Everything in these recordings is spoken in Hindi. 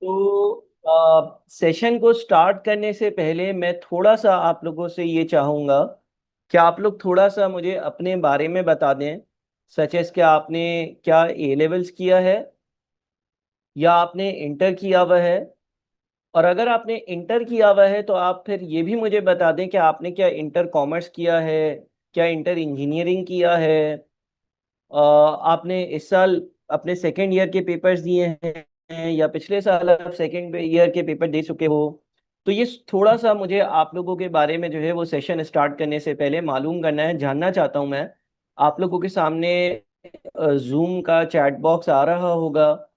तो सेशन को स्टार्ट करने से पहले मैं थोड़ा सा आप लोगों से ये चाहूँगा कि आप लोग थोड़ा सा मुझे अपने बारे में बता दें। सच एस क्या आपने क्या ए लेवल्स किया है या आपने इंटर किया हुआ है। और अगर आपने इंटर किया हुआ है तो आप फिर ये भी मुझे बता दें कि आपने क्या इंटर कॉमर्स किया है, क्या इंटर इंजीनियरिंग किया है। आपने इस साल अपने सेकेंड ईयर के पेपर्स दिए हैं या पिछले साल आप सेकेंड ईयर के पेपर दे चुके हो। तो ये थोड़ा सा मुझे आप लोगों के बारे में जो है वो सेशन स्टार्ट करने से पहले मालूम करना है, जानना चाहता हूँ मैं। आप लोगों के सामने जूम का चैट बॉक्स आ रहा होगा।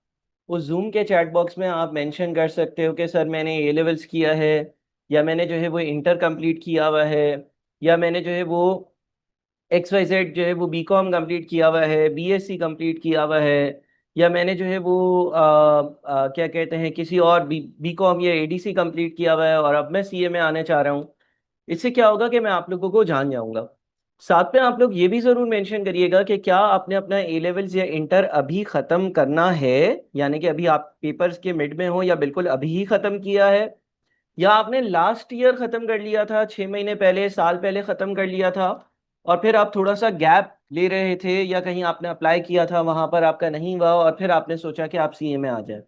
उस जूम के चैट बॉक्स में आप मेंशन कर सकते हो कि सर मैंने ए लेवल्स किया है, या मैंने जो है वो इंटर कंप्लीट किया हुआ है, या मैंने जो है वो एक्स वाई जेड जो है वो बी कॉम कम्प्लीट किया हुआ है, बीएससी कंप्लीट किया हुआ है, या मैंने जो है वो क्या कहते हैं किसी और बी कॉम या एडीसी कंप्लीट किया हुआ है और अब मैं सीए में आने चाह रहा हूँ। इससे क्या होगा कि मैं आप लोगों को जान जाऊंगा। साथ में आप लोग ये भी जरूर मेंशन करिएगा कि क्या आपने अपना ए लेवल्स या इंटर अभी खत्म करना है, यानी कि अभी आप पेपर्स के मिड में हो या बिल्कुल अभी ही खत्म किया है, या आपने लास्ट ईयर खत्म कर लिया था, 6 महीने पहले साल पहले खत्म कर लिया था, और फिर आप थोड़ा सा गैप ले रहे थे या कहीं आपने अप्लाई किया था वहां पर आपका नहीं हुआ और फिर आपने सोचा कि आप सीए में आ जाए।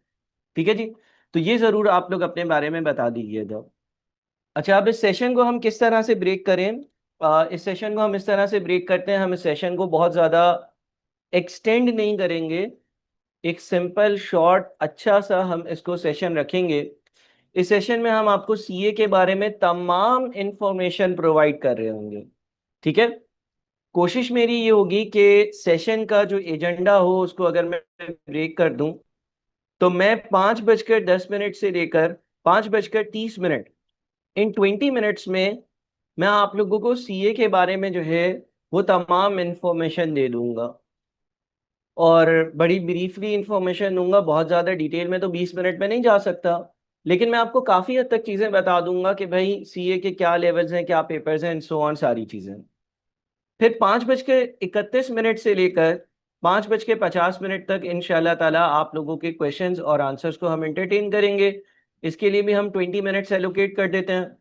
ठीक है जी। तो ये जरूर आप लोग अपने बारे में बता दीजिएगा। अच्छा, अब इस सेशन को हम किस तरह से ब्रेक करें। इस सेशन को हम इस तरह से ब्रेक करते हैं, हम इस सेशन को बहुत ज़्यादा एक्सटेंड नहीं करेंगे। एक सिंपल शॉर्ट अच्छा सा हम इसको सेशन रखेंगे। इस सेशन में हम आपको सीए के बारे में तमाम इंफॉर्मेशन प्रोवाइड कर रहे होंगे। ठीक है। कोशिश मेरी ये होगी कि सेशन का जो एजेंडा हो उसको अगर मैं ब्रेक कर दूं तो मैं 5:10 से लेकर 5:30 इन 20 मिनट्स में मैं आप लोगों को सीए के बारे में जो है वो तमाम इंफॉर्मेशन दे दूंगा। और बड़ी ब्रीफली इंफॉर्मेशन दूंगा, बहुत ज़्यादा डिटेल में तो 20 मिनट में नहीं जा सकता। लेकिन मैं आपको काफ़ी हद तक चीज़ें बता दूंगा कि भाई सीए के क्या लेवल्स हैं, क्या पेपर्स हैं, एंड सो ऑन सारी चीज़ें। फिर 5:31 से लेकर 5:50 तक इंशाल्लाह ताला आप लोगों के क्वेश्चंस और आंसर्स को हम एंटरटेन करेंगे। इसके लिए भी हम 20 मिनट्स एलोकेट कर देते हैं।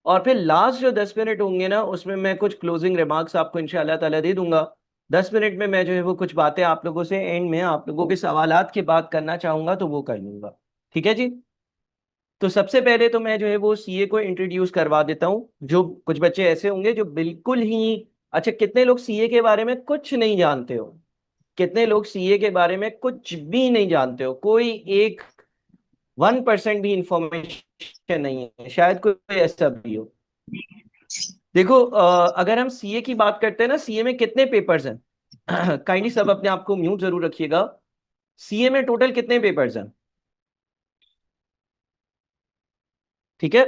और फिर लास्ट जो 10 मिनट होंगे ना उसमें मैं कुछ क्लोजिंग रिमार्क्स आपको इंशाल्लाह ताला दे दूंगा। 10 मिनट में मैं जो है वो कुछ बातें आप लोगों से एंड में आप लोगों के सवालात की बात करना चाहूंगा तो वो कर लूंगा। ठीक है जी। तो सबसे पहले तो मैं जो है वो सीए को इंट्रोड्यूस करवा देता हूँ। जो कुछ बच्चे ऐसे होंगे जो बिल्कुल ही, अच्छा कितने लोग सीए के बारे में कुछ नहीं जानते हो, कितने लोग सीए के बारे में कुछ भी नहीं जानते हो, कोई एक 1% भी इंफॉर्मेशन नहीं है, शायद कोई ऐसा भी हो। देखो अगर हम सीए की बात करते हैं ना, सीए में कितने पेपर्स हैं काइंडली सब अपने आप को म्यूट जरूर रखिएगा। सीए में टोटल कितने पेपर्स हैं? ठीक है।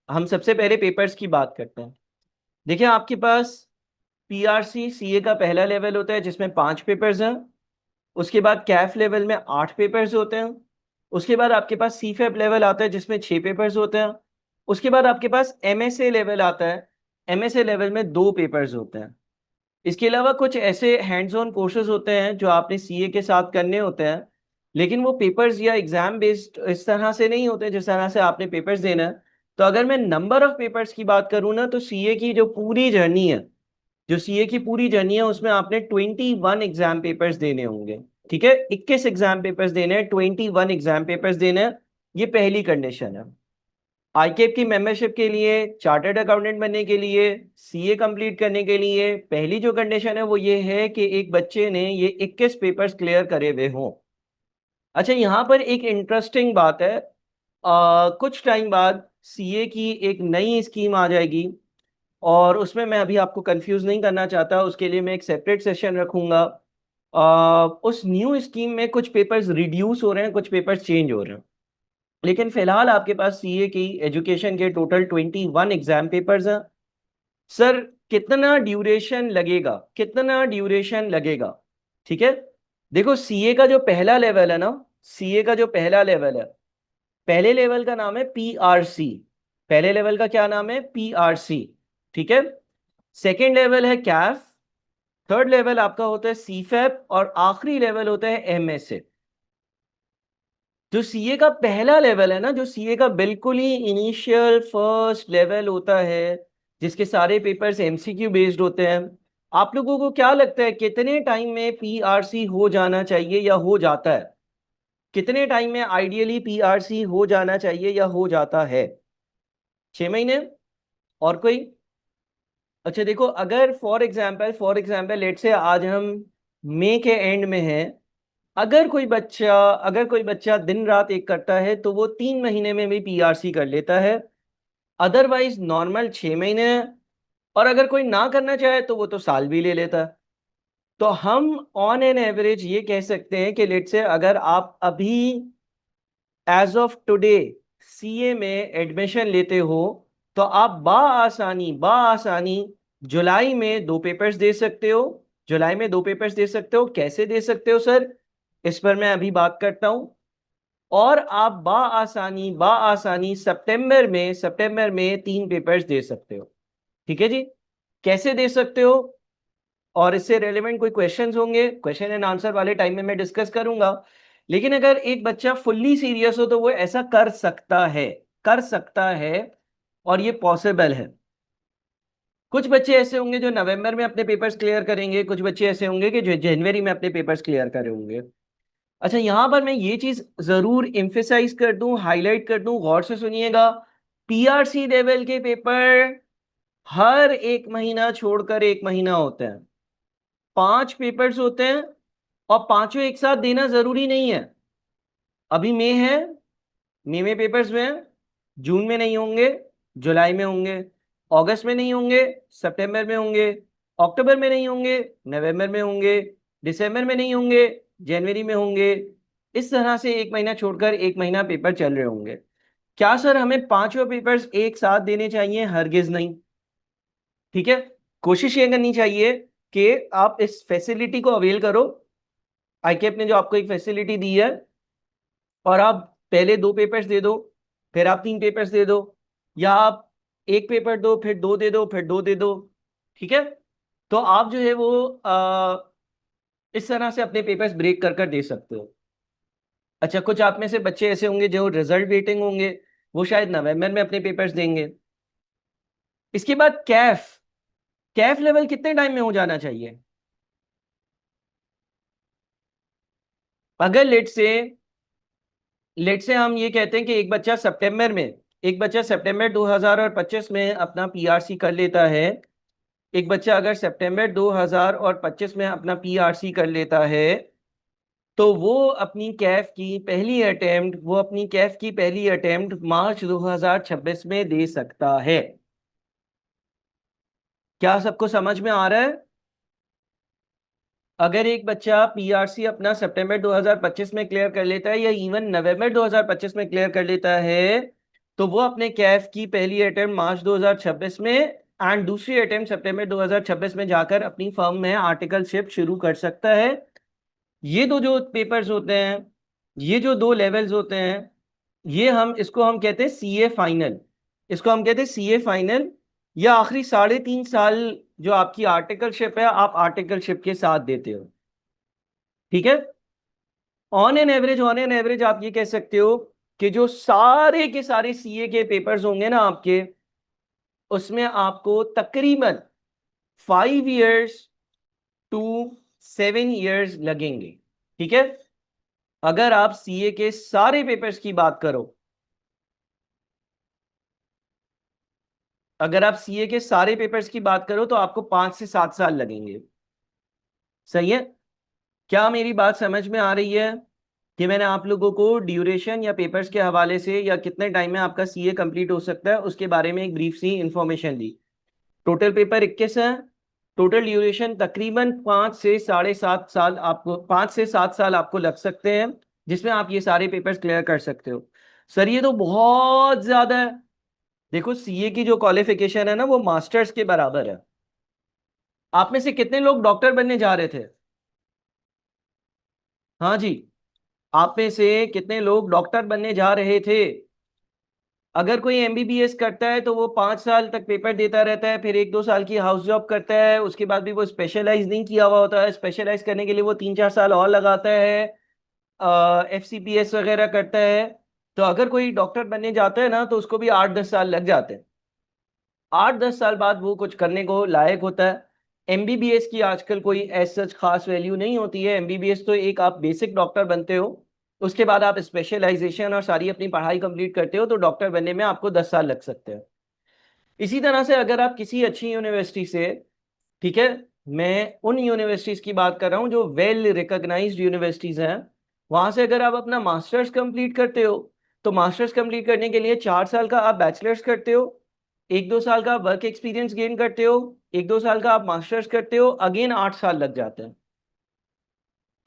हम सबसे पहले पेपर्स की बात करते हैं। देखिए आपके पास पीआरसी सीए का पहला लेवल होता है जिसमें 5 पेपर्स हैं। उसके बाद कैफ लेवल में 8 पेपर्स होते हैं। उसके बाद आपके पास सीफेप लेवल आता है जिसमें 6 पेपर्स होते हैं। उसके बाद आपके पास एमएसए लेवल आता है। एमएसए लेवल में 2 पेपर्स होते हैं। इसके अलावा कुछ ऐसे हैंड्स ऑन कोर्सेज होते हैं जो आपने सीए के साथ करने होते हैं, लेकिन वो पेपर्स या एग्जाम बेस्ड इस तरह से नहीं होते जिस तरह से आपने पेपर्स देना है। तो अगर मैं नंबर ऑफ पेपर्स की बात करूँ ना तो सीए की जो पूरी जर्नी है, जो सीए की पूरी जर्नी है उसमें आपने 21 एग्जाम पेपर्स देने होंगे। ठीक है, 21 एग्जाम पेपर्स देने हैं, 21 एग्जाम पेपर्स देने हैं। ये पहली कंडीशन है। आईकेप की मेंबरशिप के लिए, चार्टर्ड अकाउंटेंट बनने के लिए, सीए कंप्लीट करने के लिए पहली जो कंडीशन है वो ये है कि एक बच्चे ने ये 21 पेपर्स क्लियर करे हुए हों। अच्छा, यहाँ पर एक इंटरेस्टिंग बात है। कुछ टाइम बाद सीए की एक नई स्कीम आ जाएगी और उसमें मैं अभी आपको कंफ्यूज नहीं करना चाहता, उसके लिए मैं एक सेपरेट सेशन रखूंगा। उस न्यू स्कीम में कुछ पेपर्स रिड्यूस हो रहे हैं, कुछ पेपर्स चेंज हो रहे हैं। लेकिन फिलहाल आपके पास सीए की एजुकेशन के टोटल 21 एग्जाम पेपर्स हैं। सर कितना ड्यूरेशन लगेगा, कितना ड्यूरेशन लगेगा? ठीक है। देखो सीए का जो पहला लेवल है ना, सीए का जो पहला लेवल है, पहले लेवल का नाम है पीआरसी। पहले लेवल का क्या नाम है? पीआरसी। ठीक है। सेकेंड लेवल है कैफ। थर्ड लेवल आपका होता है सीफेप और आखिरी लेवल होता है एमएसए। जो सीए का पहला लेवल है ना, जो सीए का बिल्कुल ही इनिशियल फर्स्ट लेवल होता है, जिसके सारे पेपर्स एमसीक्यू बेस्ड होते हैं, आप लोगों को क्या लगता है कितने टाइम में पीआरसी हो जाना चाहिए या हो जाता है? कितने टाइम में आइडियली पीआरसी हो जाना चाहिए या हो जाता है? 6 महीने? और कोई? अच्छा देखो, अगर फॉर एग्जाम्पल लेट से आज हम मई के एंड में हैं, अगर कोई बच्चा दिन रात एक करता है तो वो 3 महीने में भी पीआरसी कर लेता है। अदरवाइज नॉर्मल 6 महीने है। और अगर कोई ना करना चाहे तो वो तो साल भी ले लेता है। तो हम ऑन एन एवरेज ये कह सकते हैं कि लेट से अगर आप अभी एज ऑफ टुडे सीए में एडमिशन लेते हो, तो आप बाआसानी जुलाई में 2 पेपर्स दे सकते हो। जुलाई में 2 पेपर्स दे सकते हो। कैसे दे सकते हो सर, इस पर मैं अभी बात करता हूं। और आप बाआसानी सितंबर में 3 पेपर्स दे सकते हो। ठीक है जी। कैसे दे सकते हो, और इससे रेलेवेंट कोई क्वेश्चंस होंगे, क्वेश्चन एंड आंसर वाले टाइम में मैं डिस्कस करूंगा। लेकिन अगर एक बच्चा फुल्ली सीरियस हो तो वो ऐसा कर सकता है और ये पॉसिबल है। कुछ बच्चे ऐसे होंगे जो नवंबर में अपने पेपर्स क्लियर करेंगे, कुछ बच्चे ऐसे होंगे कि जो जनवरी में अपने पेपर्स क्लियर करे होंगे। अच्छा, यहां पर मैं ये चीज जरूर एम्फेसाइज कर दूं, हाईलाइट कर दूं, गौर से सुनिएगा। पीआरसी लेवल के पेपर हर एक महीना छोड़कर एक महीना होते हैं। 5 पेपर्स होते हैं, और पांचों एक साथ देना जरूरी नहीं है। अभी मई है, मई में पेपर्स में हैं, जून में नहीं होंगे, जुलाई में होंगे। अगस्त में नहीं होंगे, सितंबर में होंगे। अक्टूबर में नहीं होंगे, नवंबर में होंगे। दिसंबर में नहीं होंगे, जनवरी में होंगे। इस तरह से एक महीना छोड़कर एक महीना पेपर चल रहे होंगे। क्या सर हमें पांचों पेपर्स एक साथ देने चाहिए? हरगिज नहीं। ठीक है। कोशिश ये करनी चाहिए कि आप इस फैसिलिटी को अवेल करो। आईकेएप ने जो आपको एक फैसिलिटी दी है, और आप पहले 2 पेपर्स दे दो, फिर आप 3 पेपर्स दे दो, या आप एक पेपर दो फिर 2 दे दो फिर 2 दे दो। ठीक है। तो आप जो है वो इस तरह से अपने पेपर्स ब्रेक कर दे सकते हो। अच्छा, कुछ आप में से बच्चे ऐसे होंगे जो रिजल्ट वेटिंग होंगे, वो शायद नवंबर में अपने पेपर्स देंगे। इसके बाद कैफ, कैफ लेवल कितने टाइम में हो जाना चाहिए? अगर लेट से हम ये कहते हैं कि एक बच्चा सितंबर 2025 में अपना पीआरसी कर लेता है। एक बच्चा अगर सितंबर 2025 में अपना पीआरसी कर लेता है, तो वो अपनी कैफ की पहली अटेम्प्ट मार्च 2026 में दे सकता है। क्या सबको समझ में आ रहा है? अगर एक बच्चा पीआरसी अपना सितंबर 2025 में क्लियर कर लेता है, या इवन नवंबर 2025 में क्लियर कर लेता है, तो वो अपने कैफ की पहली अटेम्प्ट मार्च 2026 में एंड दूसरी अटेम्प्ट सितंबर 2026 में जाकर अपनी फर्म में आर्टिकलशिप शुरू कर सकता है। ये दो जो पेपर्स होते हैं, ये जो 2 लेवल्स होते हैं, इसको हम कहते हैं सीए फाइनल। इसको हम कहते हैं सीए फाइनल, या आखिरी 3.5 साल जो आपकी आर्टिकलशिप है, आप आर्टिकलशिप के साथ देते हो। ठीक है। ऑन एन एवरेज आप ये कह सकते हो कि जो सारे के सारे सीए के पेपर्स होंगे ना आपके, उसमें आपको तकरीबन 5 years to 7 years लगेंगे। ठीक है। अगर आप सीए के सारे पेपर्स की बात करो, अगर आप सीए के सारे पेपर्स की बात करो तो आपको 5 से 7 साल लगेंगे। सही है। क्या मेरी बात समझ में आ रही है कि मैंने आप लोगों को ड्यूरेशन या पेपर्स के हवाले से, या कितने टाइम में आपका सीए कंप्लीट हो सकता है, उसके बारे में एक ब्रीफ सी इंफॉर्मेशन दी। टोटल पेपर 21 है। टोटल ड्यूरेशन तकरीबन 5 से 7 साल आपको लग सकते हैं, जिसमें आप ये सारे पेपर्स क्लियर कर सकते हो। सर ये तो बहुत ज्यादा है। देखो, सीए की जो क्वालिफिकेशन है ना, वो मास्टर्स के बराबर है। आप में से कितने लोग डॉक्टर बनने जा रहे थे? हाँ जी। आप में से कितने लोग डॉक्टर बनने जा रहे थे? अगर कोई एमबीबीएस करता है तो वो 5 साल तक पेपर देता रहता है, फिर 1-2 साल की हाउस जॉब करता है, उसके बाद भी वो स्पेशलाइज नहीं किया हुआ होता है, स्पेशलाइज करने के लिए वो 3-4 साल और लगाता है। FCPS वगैरह करता है, तो अगर कोई डॉक्टर बनने जाता है ना तो उसको भी 8-10 साल लग जाते हैं। 8-10 साल बाद वो कुछ करने को लायक होता है। MBBS की आजकल कोई ऐसा सच खास वैल्यू नहीं होती है। MBBS तो एक आप बेसिक डॉक्टर बनते हो, उसके बाद आप स्पेशलाइजेशन और सारी अपनी पढ़ाई कंप्लीट करते हो, तो डॉक्टर बनने में आपको 10 साल लग सकते हैं। इसी तरह से अगर आप किसी अच्छी यूनिवर्सिटी से, ठीक है, मैं उन यूनिवर्सिटीज की बात कर रहा हूँ जो वेल रिकॉग्नाइज्ड यूनिवर्सिटीज हैं, वहां से अगर आप अपना मास्टर्स कंप्लीट करते हो, तो मास्टर्स कंप्लीट करने के लिए 4 साल का आप बैचलर्स करते हो, 1-2 साल का वर्क एक्सपीरियंस गेन करते हो, 1-2 साल का आप मास्टर्स करते हो, अगेन 8 साल लग जाते हैं।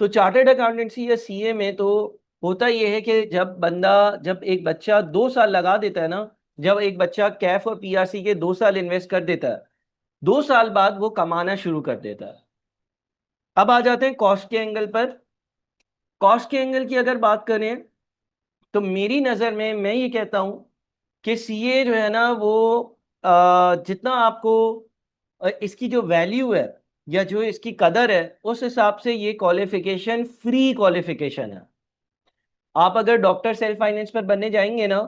तो चार्टर्ड अकाउंटेंसी या CA में तो होता यह है कि जब एक बच्चा 2 साल लगा देता है ना, जब एक बच्चा कैफ और PRC के 2 साल इन्वेस्ट कर देता है, 2 साल बाद वो कमाना शुरू कर देता है। अब आ जाते हैं कॉस्ट के एंगल पर। कॉस्ट के एंगल की अगर बात करें, तो मेरी नज़र में मैं ये कहता हूं कि CA जो है ना वो जितना आपको इसकी जो वैल्यू है या जो इसकी कदर है, उस हिसाब से ये क्वालिफिकेशन फ्री क्वालिफिकेशन है। आप अगर डॉक्टर सेल्फ फाइनेंस पर बनने जाएंगे ना,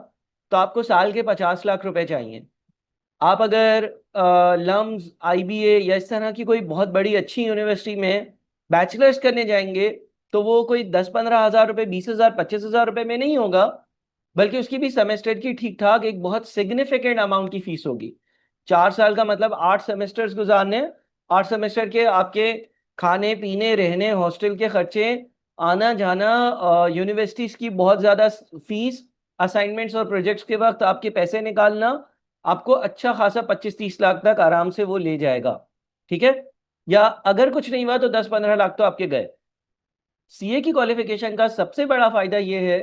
तो आपको साल के 50 लाख रुपए चाहिए। आप अगर लम्स IBA या इस तरह की कोई बहुत बड़ी अच्छी यूनिवर्सिटी में बैचलर्स करने जाएंगे, तो वो कोई 10-15 हज़ार रुपये, 20 हज़ार, 25 हज़ार रुपये में नहीं होगा, बल्कि उसकी भी सेमेस्टर की ठीक ठाक एक बहुत सिग्निफिकेंट अमाउंट की फीस होगी। 4 साल का मतलब 8 सेमेस्टर्स गुजारने, 8 सेमेस्टर के आपके खाने पीने रहने हॉस्टल के खर्चे, आना जाना, यूनिवर्सिटीज की बहुत ज्यादा फीस, असाइनमेंट्स और प्रोजेक्ट्स के वक्त आपके पैसे निकालना, आपको अच्छा खासा 25-30 लाख तक आराम से वो ले जाएगा। ठीक है, या अगर कुछ नहीं हुआ तो 10-15 लाख तो आपके गए। CA की क्वालिफिकेशन का सबसे बड़ा फायदा ये है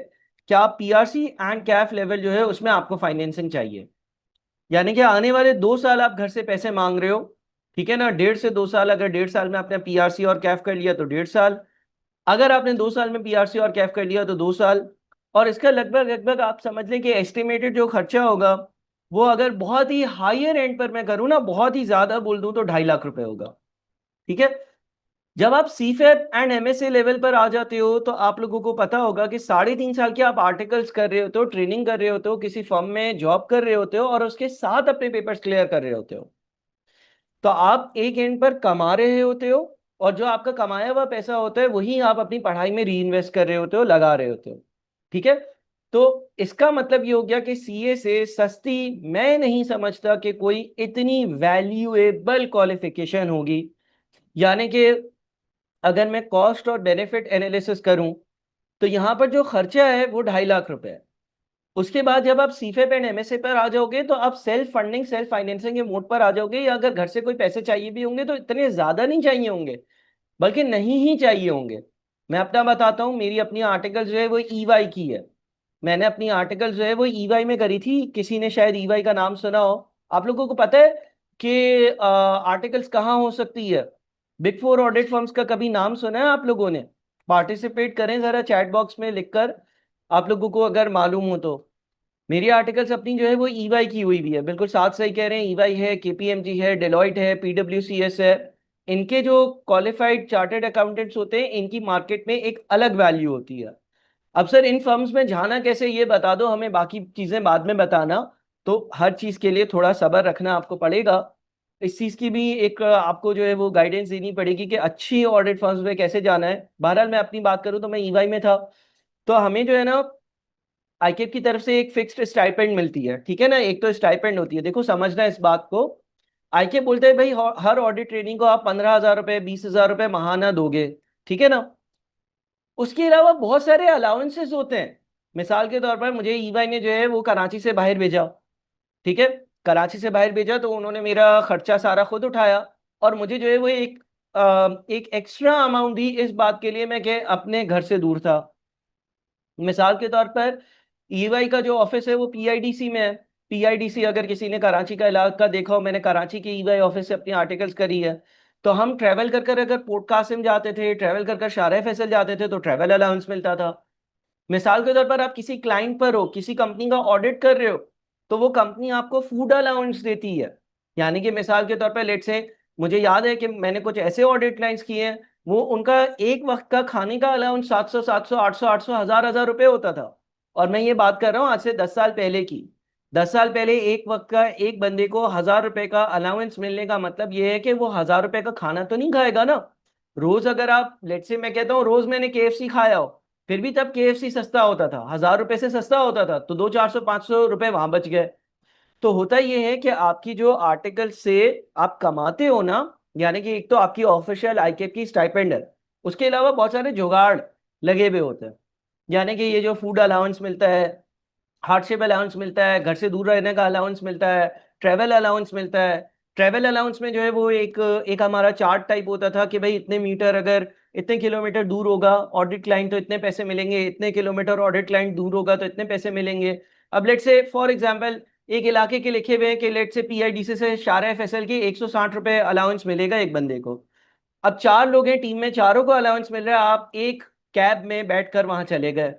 कि आप PRC एंड कैफ लेवल जो है उसमें आपको फाइनेंसिंग चाहिए। यानी कि आने वाले 2 साल आप घर से पैसे मांग रहे हो, ठीक है ना, 1.5 से 2 साल, अगर 1.5 साल में आपने PRC और कैफ कर लिया तो 1.5 साल, अगर आपने 2 साल में PRC और कैफ कर लिया तो 2 साल। और इसका लगभग लगभग आप समझ लें कि एस्टिमेटेड जो खर्चा होगा, वो अगर बहुत ही हायर एंड पर मैं करूँ ना, बहुत ही ज्यादा बोल दूं तो 2.5 लाख रुपए होगा। ठीक है, जब आप CFAP एंड MSA लेवल पर आ जाते हो, तो आप लोगों को पता होगा कि 3.5 साल के आप आर्टिकल्स कर रहे होते हो, ट्रेनिंग कर रहे होते हो, किसी फर्म में जॉब कर रहे होते हो, और उसके साथ अपने पेपर्स क्लियर कर रहे होते हो। तो आप एक एंड पर कमा रहे होते हो, और जो आपका कमाया हुआ पैसा होता है वही आप अपनी पढ़ाई में री इन्वेस्ट कर रहे होते हो, लगा रहे होते हो। ठीक है, तो इसका मतलब ये हो गया कि CA से सस्ती मैं नहीं समझता कि कोई इतनी वैल्यूएबल क्वालिफिकेशन होगी। यानी कि अगर मैं कॉस्ट और बेनिफिट एनालिसिस करूं, तो यहां पर जो खर्चा है वो 2.5 लाख रुपए है। उसके बाद जब आप CFAP एंड MSA पर आ जाओगे, तो आप सेल्फ फंडिंग सेल्फ फाइनेंसिंग के मोड पर आ जाओगे, या अगर घर से कोई पैसे चाहिए भी होंगे तो इतने ज्यादा नहीं चाहिए होंगे, बल्कि नहीं ही चाहिए होंगे। मैं अपना बताता हूँ, मेरी अपनी आर्टिकल जो है वो EY की है। मैंने अपनी आर्टिकल जो है वो EY में करी थी, किसी ने शायद EY का नाम सुना हो। आप लोगों को पता है कि आर्टिकल्स कहाँ हो सकती है? बिग फोर ऑडिट फर्म्स का कभी नाम सुना है आप लोगों ने? पार्टिसिपेट करें जरा चैट बॉक्स में लिखकर, आप लोगों को अगर मालूम हो तो। मेरी आर्टिकल्स अपनी जो है वो EY की हुई भी है, बिल्कुल साथ सही कह रहे हैं। EY है, KPMG है, डेलॉइट है, PwCS है। इनके जो क्वालिफाइड चार्टर्ड अकाउंटेंट्स होते हैं, इनकी मार्केट में एक अलग वैल्यू होती है। अब सर इन फर्म्स में जाना कैसे, ये बता दो हमें, बाकी चीजें बाद में बताना। तो हर चीज के लिए थोड़ा सब्र रखना आपको पड़ेगा। इस चीज की भी एक आपको जो है वो गाइडेंस देनी पड़ेगी कि अच्छी ऑडिट फर्म्स में कैसे जाना है। बहरहाल मैं अपनी बात करूं तो मैं EY में था, तो हमें जो है ना ICAP की तरफ से एक फिक्स्ड स्टाइपेंड मिलती है। ठीक है ना, एक तो स्टाइपेंड होती है, देखो समझना इस बात को। ICAP बोलते हैं भाई हर ऑडिट ट्रेनिंग को आप 15 हज़ार रुपए 20 हज़ार रुपए महाना दोगे। ठीक है ना, उसके अलावा बहुत सारे अलाउंसेस होते हैं। मिसाल के तौर पर मुझे EY ने जो है वो कराची से बाहर भेजा। ठीक है, कराची से बाहर भेजा तो उन्होंने मेरा खर्चा सारा खुद उठाया, और मुझे जो है वो एक एक्स्ट्रा अमाउंट दी इस बात के लिए मैं कि अपने घर से दूर था। मिसाल के तौर पर EY का जो ऑफिस है वो PIDC में है। PIDC अगर किसी ने कराची का इलाका देखा हो, मैंने कराची के EY ऑफिस से अपनी आर्टिकल्स करी है। तो हम ट्रैवल कर कर अगर पोर्ट कासिम जाते थे, ट्रैवल कर कर शारा फैसल जाते थे, तो ट्रैवल अलाउंस मिलता था। मिसाल के तौर पर आप किसी क्लाइंट पर हो, किसी कंपनी का ऑडिट कर रहे हो, तो वो कंपनी आपको फूड अलाउंस देती है। यानी कि मिसाल के तौर पर लेट से, मुझे याद है कि मैंने कुछ ऐसे ऑडिट क्लाइंट्स किए हैं वो उनका एक वक्त का खाने का अलाउंस 700 700 800 800 1000 रुपए होता था। और मैं ये बात कर रहा हूँ आज से 10 साल पहले की। 10 साल पहले एक वक्त का एक बंदे को 1000 रुपए का अलाउंस मिलने का मतलब ये है कि वो 1000 रुपए का खाना तो नहीं खाएगा ना। रोज अगर आप लेट से मैं कहता हूँ रोज मैंने केएफसी खाया हो, फिर भी तब केएफसी सस्ता होता था, 1000 रुपए से सस्ता होता था, तो 200 400 500 रुपए वहां बच गए। तो होता यह है कि आपकी जो आर्टिकल से आप कमाते हो ना, यानी कि एक तो आपकी ऑफिशियल आईकेप की स्टाइपेंड है, उसके अलावा बहुत सारे जुगाड़ लगे हुए होते हैं। यानी कि ये जो फूड अलाउंस मिलता है, हार्डशिप अलाउंस मिलता है, घर से दूर रहने का अलाउंस मिलता है, ट्रेवल अलाउंस मिलता है। ट्रेवल अलाउंस में जो है वो एक एक हमारा चार्ट टाइप होता था कि भाई इतने मीटर अगर इतने किलोमीटर दूर होगा ऑडिट क्लाइंट तो इतने पैसे मिलेंगे, इतने किलोमीटर ऑडिट क्लाइंट दूर होगा तो इतने पैसे मिलेंगे। अब लेट से फॉर एग्जांपल एक इलाके के लिखे हुए हैं कि लेट से पीआईडीसी से शारा एफएसएल की 160 रुपए अलाउंस मिलेगा एक बंदे को। अब 4 लोग हैं टीम में, चारों को अलाउंस मिल रहा है, आप एक कैब में बैठकर वहां चले गए,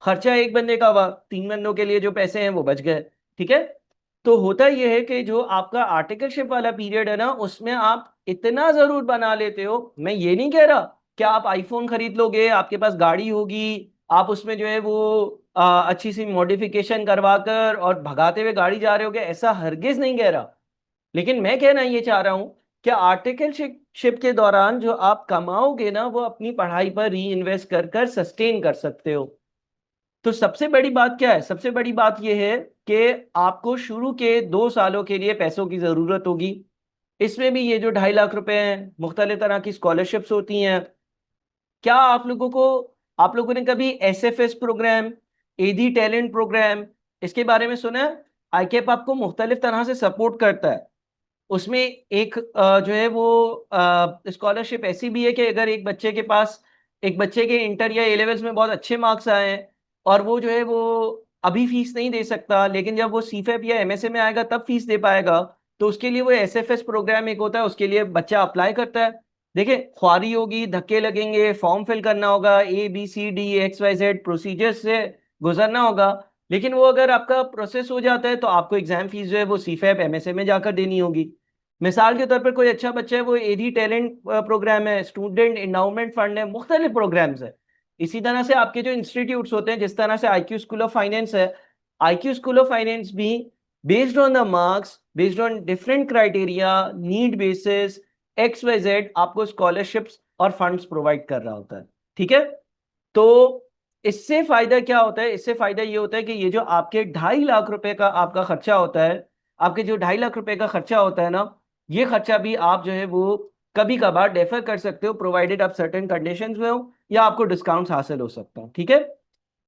खर्चा एक बंदे का हुआ, 3 बंदों के लिए जो पैसे हैं वो बच गए। ठीक है। तो होता यह है कि जो आपका आर्टिकलशिप वाला पीरियड है ना, उसमें आप इतना जरूर बना लेते हो। मैं ये नहीं कह रहा कि आप आईफोन खरीद लोगे, आपके पास गाड़ी होगी, आप उसमें जो है वो अच्छी सी मॉडिफिकेशन करवा कर और भगाते हुए गाड़ी जा रहे होगे, ऐसा हरगिज नहीं कह रहा। लेकिन मैं कहना ये चाह रहा हूं कि आर्टिकलशिप के दौरान जो आप कमाओगे ना, वो अपनी पढ़ाई पर री इन्वेस्ट कर कर सस्टेन कर सकते हो। तो सबसे बड़ी बात क्या है? सबसे बड़ी बात यह है कि आपको शुरू के 2 सालों के लिए पैसों की जरूरत होगी। इसमें भी ये जो 2.5 लाख रुपए हैं, मुख्तलिफ तरह की स्कॉलरशिप्स होती हैं। क्या आप लोगों ने कभी SFS program, AD talent program, इसके बारे में सुना है? आईकेप आपको मुख्तलिफ तरह से सपोर्ट करता है। उसमें एक जो है वो स्कॉलरशिप ऐसी भी है कि अगर एक बच्चे के इंटर या ए लेवल्स में बहुत अच्छे मार्क्स आए हैं और वो जो है वो अभी फीस नहीं दे सकता, लेकिन जब वो सीफेप या एमएसए में आएगा तब फीस दे पाएगा, तो उसके लिए वो एसएफएस प्रोग्राम एक होता है, उसके लिए बच्चा अप्लाई करता है। देखिए ख्वारी होगी, धक्के लगेंगे, फॉर्म फिल करना होगा, ABCD XYZ प्रोसीजर से गुजरना होगा, लेकिन वो अगर आपका प्रोसेस हो जाता है तो आपको एग्जाम फीस जो है वो सीफेप एमएसए में जाकर देनी होगी। मिसाल के तौर पर कोई अच्छा बच्चा है, वो एडी टैलेंट प्रोग्राम है, स्टूडेंट इंडाउमेंट फंड है, मुख्तलिफ प्रोग्राम्स है। इसी तरह से आपके जो इंस्टीट्यूट्स होते हैं, जिस तरह से आईक्यू स्कूल ऑफ फाइनेंस है, आईक्यू स्कूल ऑफ फाइनेंस भी based on the marks, based on different criteria, need basis, XYZ आपको स्कॉलरशिप्स और फंड्स प्रोवाइड कर रहा होता है। ठीक है। तो इससे फायदा क्या होता है? इससे फायदा ये होता है कि ये जो आपके 2.5 लाख रुपए का आपका खर्चा होता है, आपके जो 2.5 लाख रुपए का खर्चा होता है ना, ये खर्चा भी आप जो है वो कभी कभार डेफर कर सकते हो, प्रोवाइडेड आप सर्टेन कंडीशंस में हो या आपको डिस्काउंट हासिल हो सकता है। ठीक है।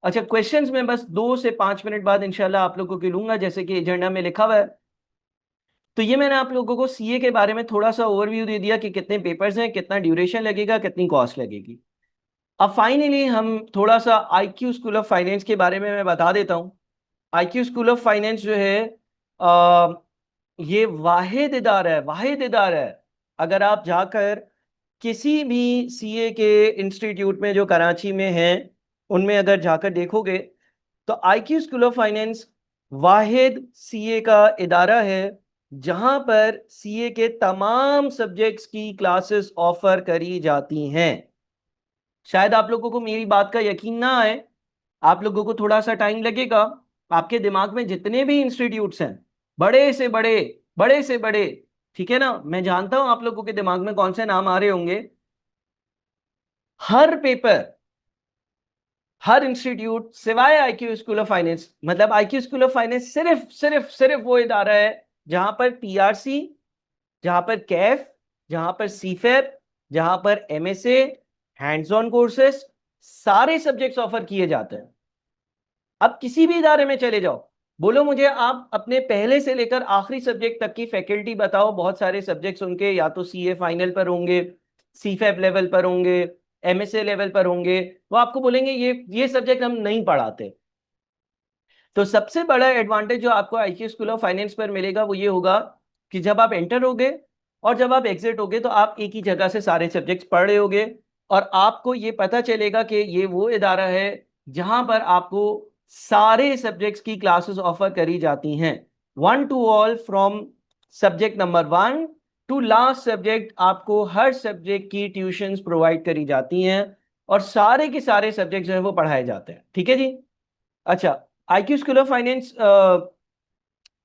अच्छा, क्वेश्चंस में बस 2 से 5 मिनट बाद इंशाल्लाह आप लोगों को लूंगा, जैसे कि एजेंडा में लिखा हुआ है। तो ये मैंने आप लोगों को सीए के बारे में थोड़ा सा ओवरव्यू दे दिया कि कितने पेपर्स हैं, कितना ड्यूरेशन लगेगा, कितनी कॉस्ट लगेगी। अब फाइनली हम थोड़ा सा आईक्यू स्कूल ऑफ फाइनेंस के बारे में मैं बता देता हूँ। आईक्यू स्कूल ऑफ फाइनेंस जो है आ, ये वाहिद इदारा है। अगर आप जाकर किसी भी सीए के इंस्टीट्यूट में जो कराची में हैं उनमें अगर जाकर देखोगे, तो IQ school of finance Wahid CA का इदारा है जहां पर सीए के तमाम सब्जेक्ट्स की क्लासेस ऑफर करी जाती हैं। शायद आप लोगों को मेरी बात का यकीन ना आए, आप लोगों को थोड़ा सा टाइम लगेगा। आपके दिमाग में जितने भी इंस्टीट्यूट्स हैं, बड़े से बड़े, बड़े से बड़े, ठीक है ना, मैं जानता हूं आप लोगों के दिमाग में कौन से नाम आ रहे होंगे। हर पेपर, हर इंस्टीट्यूट सिवाय आईक्यू स्कूल ऑफ फाइनेंस, मतलब आईक्यू स्कूल ऑफ फाइनेंस सिर्फ सिर्फ सिर्फ वो इदारा है जहां पर पीआरसी, जहां पर कैफ, जहां पर सीफेप, जहां पर एमएसए, हैंड्स ऑन कोर्सेस, सारे सब्जेक्ट्स ऑफर किए जाते हैं। अब किसी भी इदारे में चले जाओ, बोलो मुझे आप अपने पहले से लेकर आखिरी सब्जेक्ट तक की फैकल्टी बताओ, बहुत सारे सब्जेक्ट्स उनके या तो सीए फाइनल पर होंगे, सीफेप लेवल पर होंगे, एमएसए लेवल पर होंगे, वो आपको बोलेंगे ये सब्जेक्ट हम नहीं पढ़ाते। तो सबसे बड़ा एडवांटेज जो आपको आईक्यू स्कूल ऑफ फाइनेंस पर मिलेगा वो ये होगा कि जब आप एंटर होगे और जब आप एग्जिट होगे तो आप एक ही जगह से सारे सब्जेक्ट्स पढ़ रहे होगे, और आपको ये पता चलेगा कि ये वो इदारा है जहां पर आपको सारे सब्जेक्ट्स की क्लासेस ऑफर करी जाती हैं, one to all, from subject number 1 to last subject आपको हर सब्जेक्ट की ट्यूशंस प्रोवाइड करी जाती हैं और सारे के सारे सब्जेक्ट जो है वो पढ़ाए जाते हैं। ठीक है जी। अच्छा, आईक्यू स्कूल ऑफ फाइनेंस,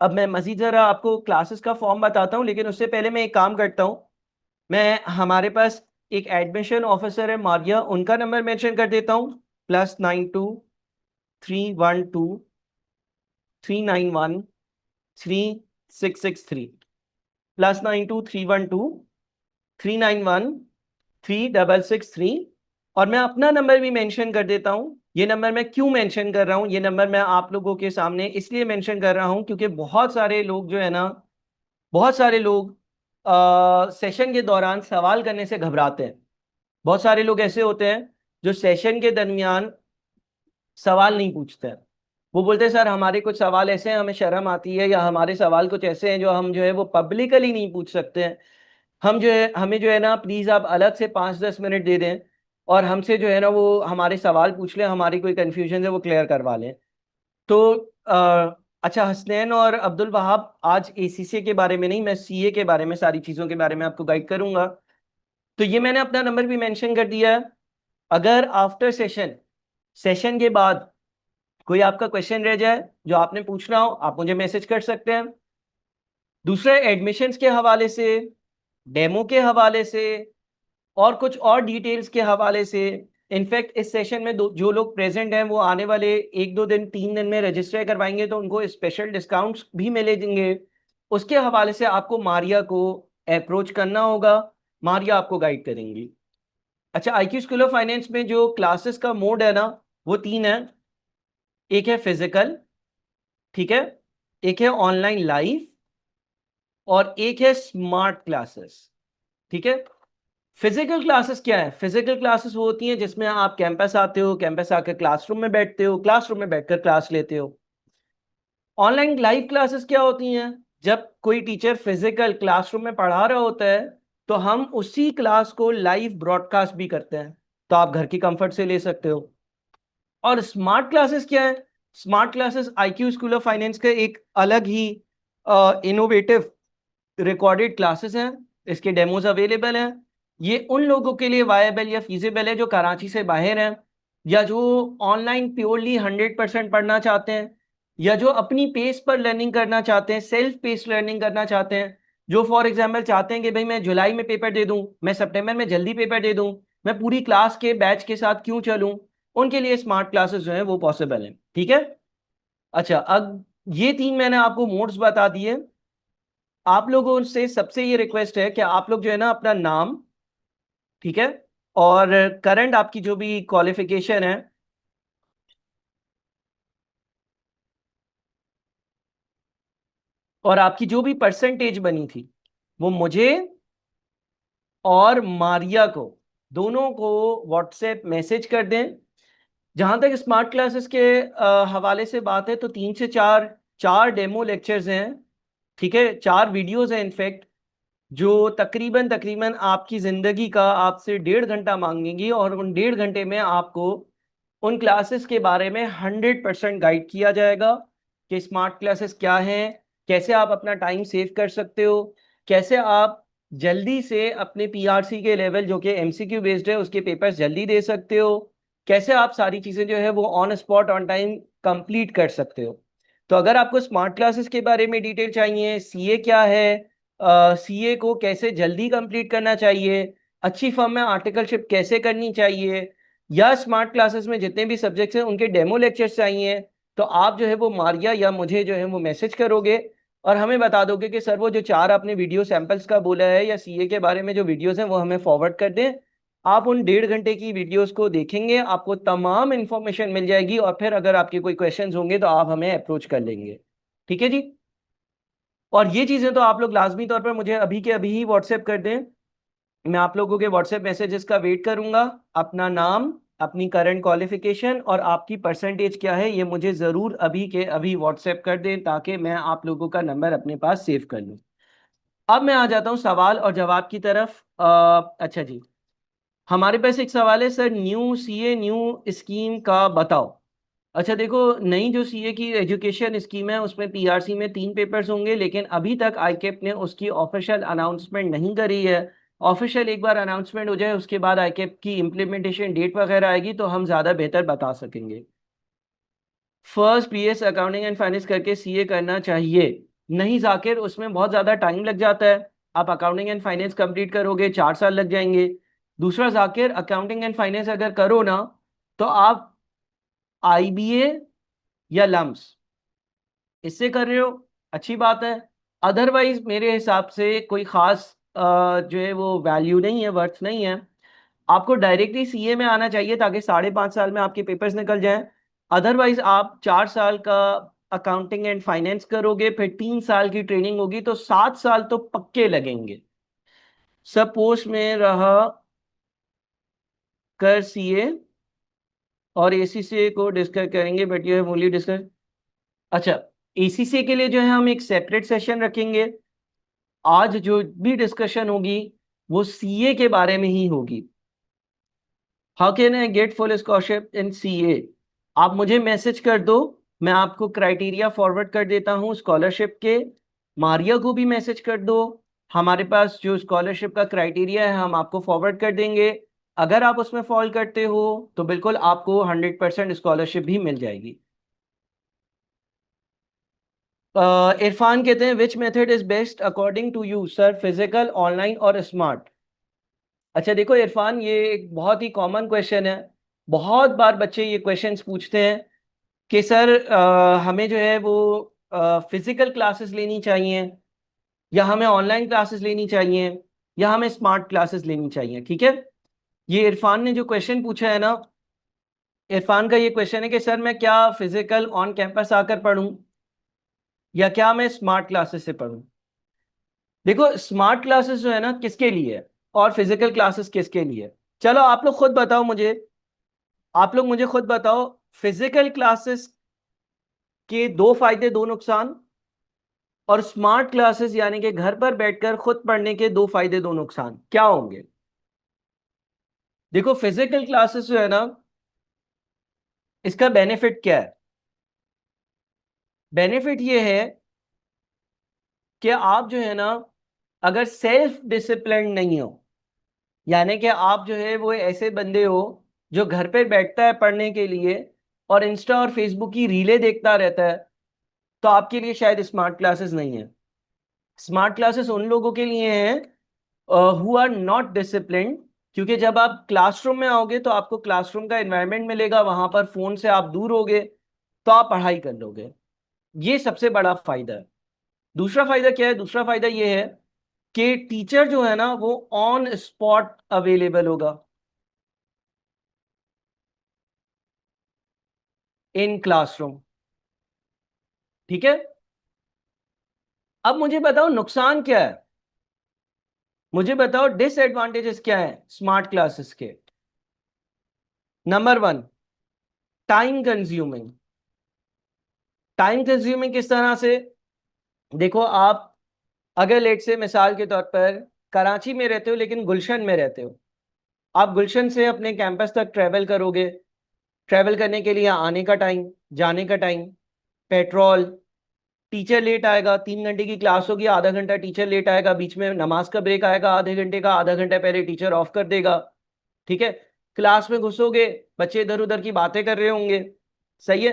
अब मैं मजीद जरा आपको क्लासेस का फॉर्म बताता हूँ, लेकिन उससे पहले मैं एक काम करता हूँ। मैं हमारे पास एक एडमिशन ऑफिसर है मारिया, उनका नंबर मेंशन कर देता हूँ, +92 312 391 3663, +92 312 391 3663। और मैं अपना नंबर भी मेंशन कर देता हूँ। ये नंबर मैं क्यों मेंशन कर रहा हूँ, ये नंबर मैं आप लोगों के सामने इसलिए मेंशन कर रहा हूँ क्योंकि बहुत सारे लोग जो है ना, बहुत सारे लोग सेशन के दौरान सवाल करने से घबराते हैं। बहुत सारे लोग ऐसे होते हैं जो सेशन के दरमियान सवाल नहीं पूछते हैं। वो बोलते हैं सर हमारे कुछ सवाल ऐसे हैं हमें शर्म आती है, या हमारे सवाल कुछ ऐसे हैं जो हम जो है वो पब्लिकली नहीं पूछ सकते हैं। हम जो है हमें जो है ना प्लीज आप अलग से 5-10 मिनट दे दें और हमसे जो है ना वो हमारे सवाल पूछ लें, हमारी कोई कंफ्यूजन है वो क्लियर करवा लें। तो अच्छा, हसनैन और अब्दुल वहाब आज एसीसी के बारे में नहीं, मैं सीए के बारे में सारी चीज़ों के बारे में आपको गाइड करूंगा। तो ये मैंने अपना नंबर भी मेंशन कर दिया है। अगर आफ्टर सेशन, सेशन के बाद कोई आपका क्वेश्चन रह जाए जो आपने पूछना हो, आप मुझे मैसेज कर सकते हैं। दूसरे एडमिशन्स के हवाले से, डेमो के हवाले से और कुछ और डिटेल्स के हवाले से, इनफैक्ट इस सेशन में जो लोग प्रेजेंट हैं वो आने वाले 1-2 दिन 3 दिन में रजिस्टर करवाएंगे तो उनको स्पेशल डिस्काउंट्स भी मिलेंगे। उसके हवाले से आपको मारिया को अप्रोच करना होगा, मारिया आपको गाइड करेंगी। अच्छा, आईक्यू स्कूल ऑफ फाइनेंस में जो क्लासेस का मोड है ना, वो 3 है। एक है फिजिकल, ठीक है, एक है ऑनलाइन लाइव और एक है स्मार्ट क्लासेस। ठीक है। फिजिकल क्लासेस क्या है? फिजिकल क्लासेस वो होती हैं जिसमें आप कैंपस आते हो, कैंपस आकर क्लासरूम में बैठते हो, क्लासरूम में बैठकर क्लास लेते हो। ऑनलाइन लाइव क्लासेस क्या होती हैं? जब कोई टीचर फिजिकल क्लासरूम में पढ़ा रहा होता है तो हम उसी क्लास को लाइव ब्रॉडकास्ट भी करते हैं, तो आप घर की कंफर्ट से ले सकते हो। और स्मार्ट क्लासेस क्या है? Smart classes IQ school of finance का एक अलग ही इनोवेटिव रिकॉर्डेड क्लासेस हैं। इसके डेमोज अवेलेबल हैं। ये उन लोगों के लिए वायबल या फीजिबल है जो कराची से बाहर हैं, या जो ऑनलाइन प्योरली 100% पढ़ना चाहते हैं, या जो अपनी पेस पर लर्निंग करना चाहते हैं, सेल्फ पेस लर्निंग करना चाहते हैं। जो फॉर एग्जांपल चाहते हैं कि भाई मैं जुलाई में पेपर दे दूं, मैं सितंबर में जल्दी पेपर दे दूं, मैं पूरी क्लास के बैच के साथ क्यों चलूं, उनके लिए स्मार्ट क्लासेस जो है वो पॉसिबल है। ठीक है। अच्छा, अब ये 3 मैंने आपको मोड्स बता दिए। आप लोगों से सबसे ये रिक्वेस्ट है कि आप लोग जो है ना अपना नाम, ठीक है, और करंट आपकी जो भी क्वालिफिकेशन है, और आपकी जो भी परसेंटेज बनी थी, वो मुझे और मारिया को, दोनों को व्हाट्सएप मैसेज कर दें। जहां तक स्मार्ट क्लासेस के हवाले से बात है तो 3 से 4 चार डेमो लेक्चर्स हैं। ठीक है, 4 वीडियोस हैं इनफैक्ट, जो तकरीबन तकरीबन आपकी ज़िंदगी का आपसे 1.5 घंटा मांगेंगी, और उन 1.5 घंटे में आपको उन क्लासेस के बारे में 100% गाइड किया जाएगा कि स्मार्ट क्लासेस क्या हैं, कैसे आप अपना टाइम सेव कर सकते हो, कैसे आप जल्दी से अपने पीआरसी के लेवल जो कि एमसीक्यू बेस्ड है उसके पेपर्स जल्दी दे सकते हो, कैसे आप सारी चीज़ें जो है वो on spot on time complete कर सकते हो। तो अगर आपको स्मार्ट क्लासेस के बारे में डिटेल चाहिए, सीए क्या है, सीए को कैसे जल्दी कंप्लीट करना चाहिए, अच्छी फर्म में आर्टिकलशिप कैसे करनी चाहिए, या स्मार्ट क्लासेस में जितने भी सब्जेक्ट्स हैं उनके डेमो लेक्चर्स चाहिए, तो आप जो है वो मारिया या मुझे जो है वो मैसेज करोगे और हमें बता दोगे कि सर वो जो 4 आपने वीडियो सैंपल्स का बोला है या सीए के बारे में जो वीडियोस हैं वो हमें फॉरवर्ड कर दें। आप उन 1.5 घंटे की वीडियोस को देखेंगे, आपको तमाम इंफॉर्मेशन मिल जाएगी और फिर अगर आपके कोई क्वेश्चंस होंगे तो आप हमें अप्रोच कर लेंगे। ठीक है जी। और ये चीज़ें तो आप लोग लाजमी तौर पर मुझे अभी के अभी ही व्हाट्सएप कर दें। मैं आप लोगों के व्हाट्सएप मैसेजेस का वेट करूंगा। अपना नाम, अपनी करंट क्वालिफिकेशन और आपकी परसेंटेज क्या है ये मुझे ज़रूर अभी के अभी व्हाट्सएप कर दें ताकि मैं आप लोगों का नंबर अपने पास सेव कर लूँ। अब मैं आ जाता हूँ सवाल और जवाब की तरफ। अच्छा जी, हमारे पास एक सवाल है, sir new CA new scheme का बताओ। अच्छा देखो, नई जो सीए की एजुकेशन स्कीम है उसमें पीआरसी में 3 पेपर्स होंगे, लेकिन अभी तक आईकेप ने उसकी ऑफिशियल अनाउंसमेंट नहीं करी है। ऑफिशियल एक बार अनाउंसमेंट हो जाए उसके बाद आईकेप की इम्प्लीमेंटेशन डेट वगैरह आएगी तो हम ज़्यादा बेहतर बता सकेंगे। First BS accounting and finance करके सीए करना चाहिए। नहीं जाकिर, उसमें बहुत ज़्यादा टाइम लग जाता है। आप अकाउंटिंग एंड फाइनेंस कंप्लीट करोगे 4 साल लग जाएंगे। दूसरा जाकिर, अकाउंटिंग एंड फाइनेंस अगर करो ना तो आप आईबीए या लम्स इससे कर रहे हो, अच्छी बात है। अदरवाइज मेरे हिसाब से कोई खास जो है वो वैल्यू नहीं है, वर्थ नहीं है। आपको डायरेक्टली सीए में आना चाहिए ताकि 5.5 साल में आपके पेपर्स निकल जाएं। अदरवाइज आप 4 साल का अकाउंटिंग एंड फाइनेंस करोगे, फिर 3 साल की ट्रेनिंग होगी, तो 7 साल तो पक्के लगेंगे। सपोज में रहा कर सीए और एसीसीए को डिस्कस करेंगे, but you have only discuss. अच्छा, एसीसीए के लिए जो है हम एक सेपरेट सेशन रखेंगे। आज जो भी डिस्कशन होगी वो सीए के बारे में ही होगी। How can I get full scholarship in CA? आप मुझे मैसेज कर दो, मैं आपको क्राइटेरिया फॉरवर्ड कर देता हूँ स्कॉलरशिप के। मारिया को भी मैसेज कर दो, हमारे पास जो स्कॉलरशिप का क्राइटेरिया है हम आपको फॉरवर्ड कर देंगे। अगर आप उसमें फॉल करते हो तो बिल्कुल आपको 100% स्कॉलरशिप भी मिल जाएगी। इरफान कहते हैं which method is best according to you sir, physical, online और स्मार्ट? अच्छा देखो इरफान, ये एक बहुत ही कॉमन क्वेश्चन है। बहुत बार बच्चे ये क्वेश्चंस पूछते हैं कि सर हमें जो है वो फिजिकल क्लासेस लेनी चाहिए, या हमें ऑनलाइन क्लासेस लेनी चाहिए, या हमें स्मार्ट क्लासेस लेनी चाहिए। ठीक है, ये इरफान ने जो क्वेश्चन पूछा है ना, इरफान का ये क्वेश्चन है कि सर मैं क्या फिजिकल ऑन कैंपस आकर पढूं, या क्या मैं स्मार्ट क्लासेस से पढूं? देखो, स्मार्ट क्लासेस जो है ना किसके लिए है, और फिजिकल क्लासेस किसके लिए है? चलो आप लोग खुद बताओ मुझे, आप लोग मुझे खुद बताओ, फिजिकल क्लासेस के 2 फायदे 2 नुकसान, और स्मार्ट क्लासेस यानी कि घर पर बैठकर खुद पढ़ने के 2 फायदे 2 नुकसान क्या होंगे? देखो, फिजिकल क्लासेस जो है ना, इसका बेनिफिट क्या है? बेनिफिट ये है कि आप जो है ना, अगर सेल्फ डिसिप्लिन नहीं हो, यानी कि आप जो है वो ऐसे बंदे हो जो घर पे बैठता है पढ़ने के लिए और इंस्टा और फेसबुक की रीलें देखता रहता है, तो आपके लिए शायद स्मार्ट क्लासेस नहीं है। स्मार्ट क्लासेस उन लोगों के लिए हैं हु आर नॉट डिसिप्लिन्ड, क्योंकि जब आप क्लासरूम में आओगे तो आपको क्लासरूम का एनवायरनमेंट मिलेगा, वहां पर फोन से आप दूर होगे, तो आप पढ़ाई कर लोगे। ये सबसे बड़ा फायदा है। दूसरा फायदा क्या है? दूसरा फायदा ये है कि टीचर जो है ना वो ऑन स्पॉट अवेलेबल होगा इन क्लासरूम। ठीक है, अब मुझे बताओ नुकसान क्या है, मुझे बताओ डिसएडवांटेजेस क्या है स्मार्ट क्लासेस के। Number 1, time consuming. Time consuming किस तरह से? देखो, आप अगर लेट से मिसाल के तौर पर कराची में रहते हो लेकिन गुलशन में रहते हो, आप गुलशन से अपने कैंपस तक ट्रेवल करोगे। ट्रेवल करने के लिए आने का टाइम, जाने का टाइम, पेट्रोल, टीचर लेट आएगा, 3 घंटे की क्लास होगी, आधा घंटा टीचर लेट आएगा, बीच में नमाज का ब्रेक आएगा आधे घंटे का, आधा घंटा पहले टीचर ऑफ कर देगा। ठीक है, क्लास में घुसोगे, बच्चे इधर उधर की बातें कर रहे होंगे। सही है,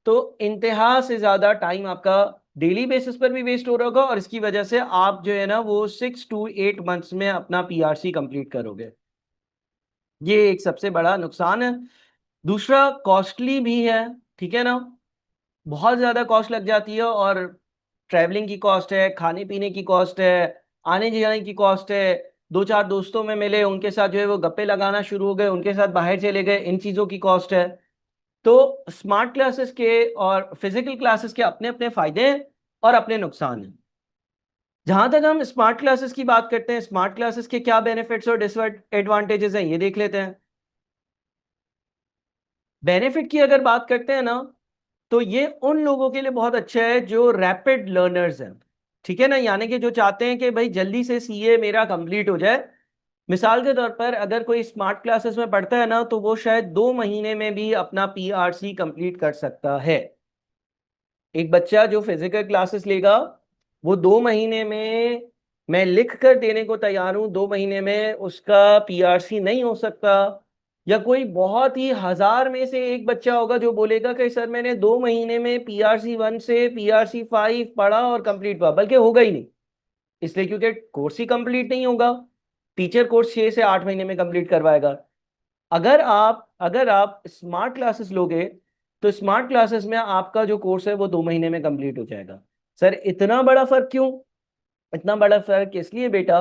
तो इंतहा से ज्यादा टाइम आपका डेली बेसिस पर भी वेस्ट हो रहा होगा, और इसकी वजह से आप जो है ना वो 6 to 8 मंथ्स में अपना पीआरसी कंप्लीट करोगे। ये एक सबसे बड़ा नुकसान है। दूसरा, कॉस्टली भी है। ठीक है ना, बहुत ज्यादा कॉस्ट लग जाती है, और ट्रैवलिंग की कॉस्ट है, खाने पीने की कॉस्ट है, आने जाने की कॉस्ट है। 2 4 दोस्तों में मिले, उनके साथ जो है वो गप्पे लगाना शुरू हो गए, उनके साथ बाहर चले गए, इन चीज़ों की कॉस्ट है। तो स्मार्ट क्लासेस के और फिजिकल क्लासेस के अपने अपने फायदे हैं और अपने नुकसान हैं। जहां तक हम स्मार्ट क्लासेस की बात करते हैं, स्मार्ट क्लासेस के क्या बेनिफिट्स और डिसएडवांटेजेस हैं ये देख लेते हैं। बेनिफिट की अगर बात करते हैं ना, तो ये उन लोगों के लिए बहुत अच्छा है जो रैपिड लर्नर्स हैं। ठीक है ना, यानी कि जो चाहते हैं कि भाई जल्दी से सीए मेरा कंप्लीट हो जाए, मिसाल के तौर पर अगर कोई स्मार्ट क्लासेस में पढ़ता है ना, तो वो शायद 2 महीने में भी अपना पीआरसी कंप्लीट कर सकता है। एक बच्चा जो फिजिकल क्लासेस लेगा, वो 2 महीने में, मैं लिख कर देने को तैयार हूं, 2 महीने में उसका पीआरसी नहीं हो सकता। या कोई बहुत ही हजार में से एक बच्चा होगा जो बोलेगा कि सर मैंने 2 महीने में पीआरसी 1 से पीआरसी 5 पढ़ा और कंप्लीट हुआ, बल्कि होगा ही नहीं। इसलिए क्योंकि कोर्स ही कंप्लीट नहीं होगा। टीचर कोर्स 6 से 8 महीने में कंप्लीट करवाएगा। अगर आप स्मार्ट क्लासेस लोगे, तो स्मार्ट क्लासेस में आपका जो कोर्स है वो 2 महीने में कंप्लीट हो जाएगा। सर इतना बड़ा फर्क क्यों? इतना बड़ा फर्क इसलिए बेटा,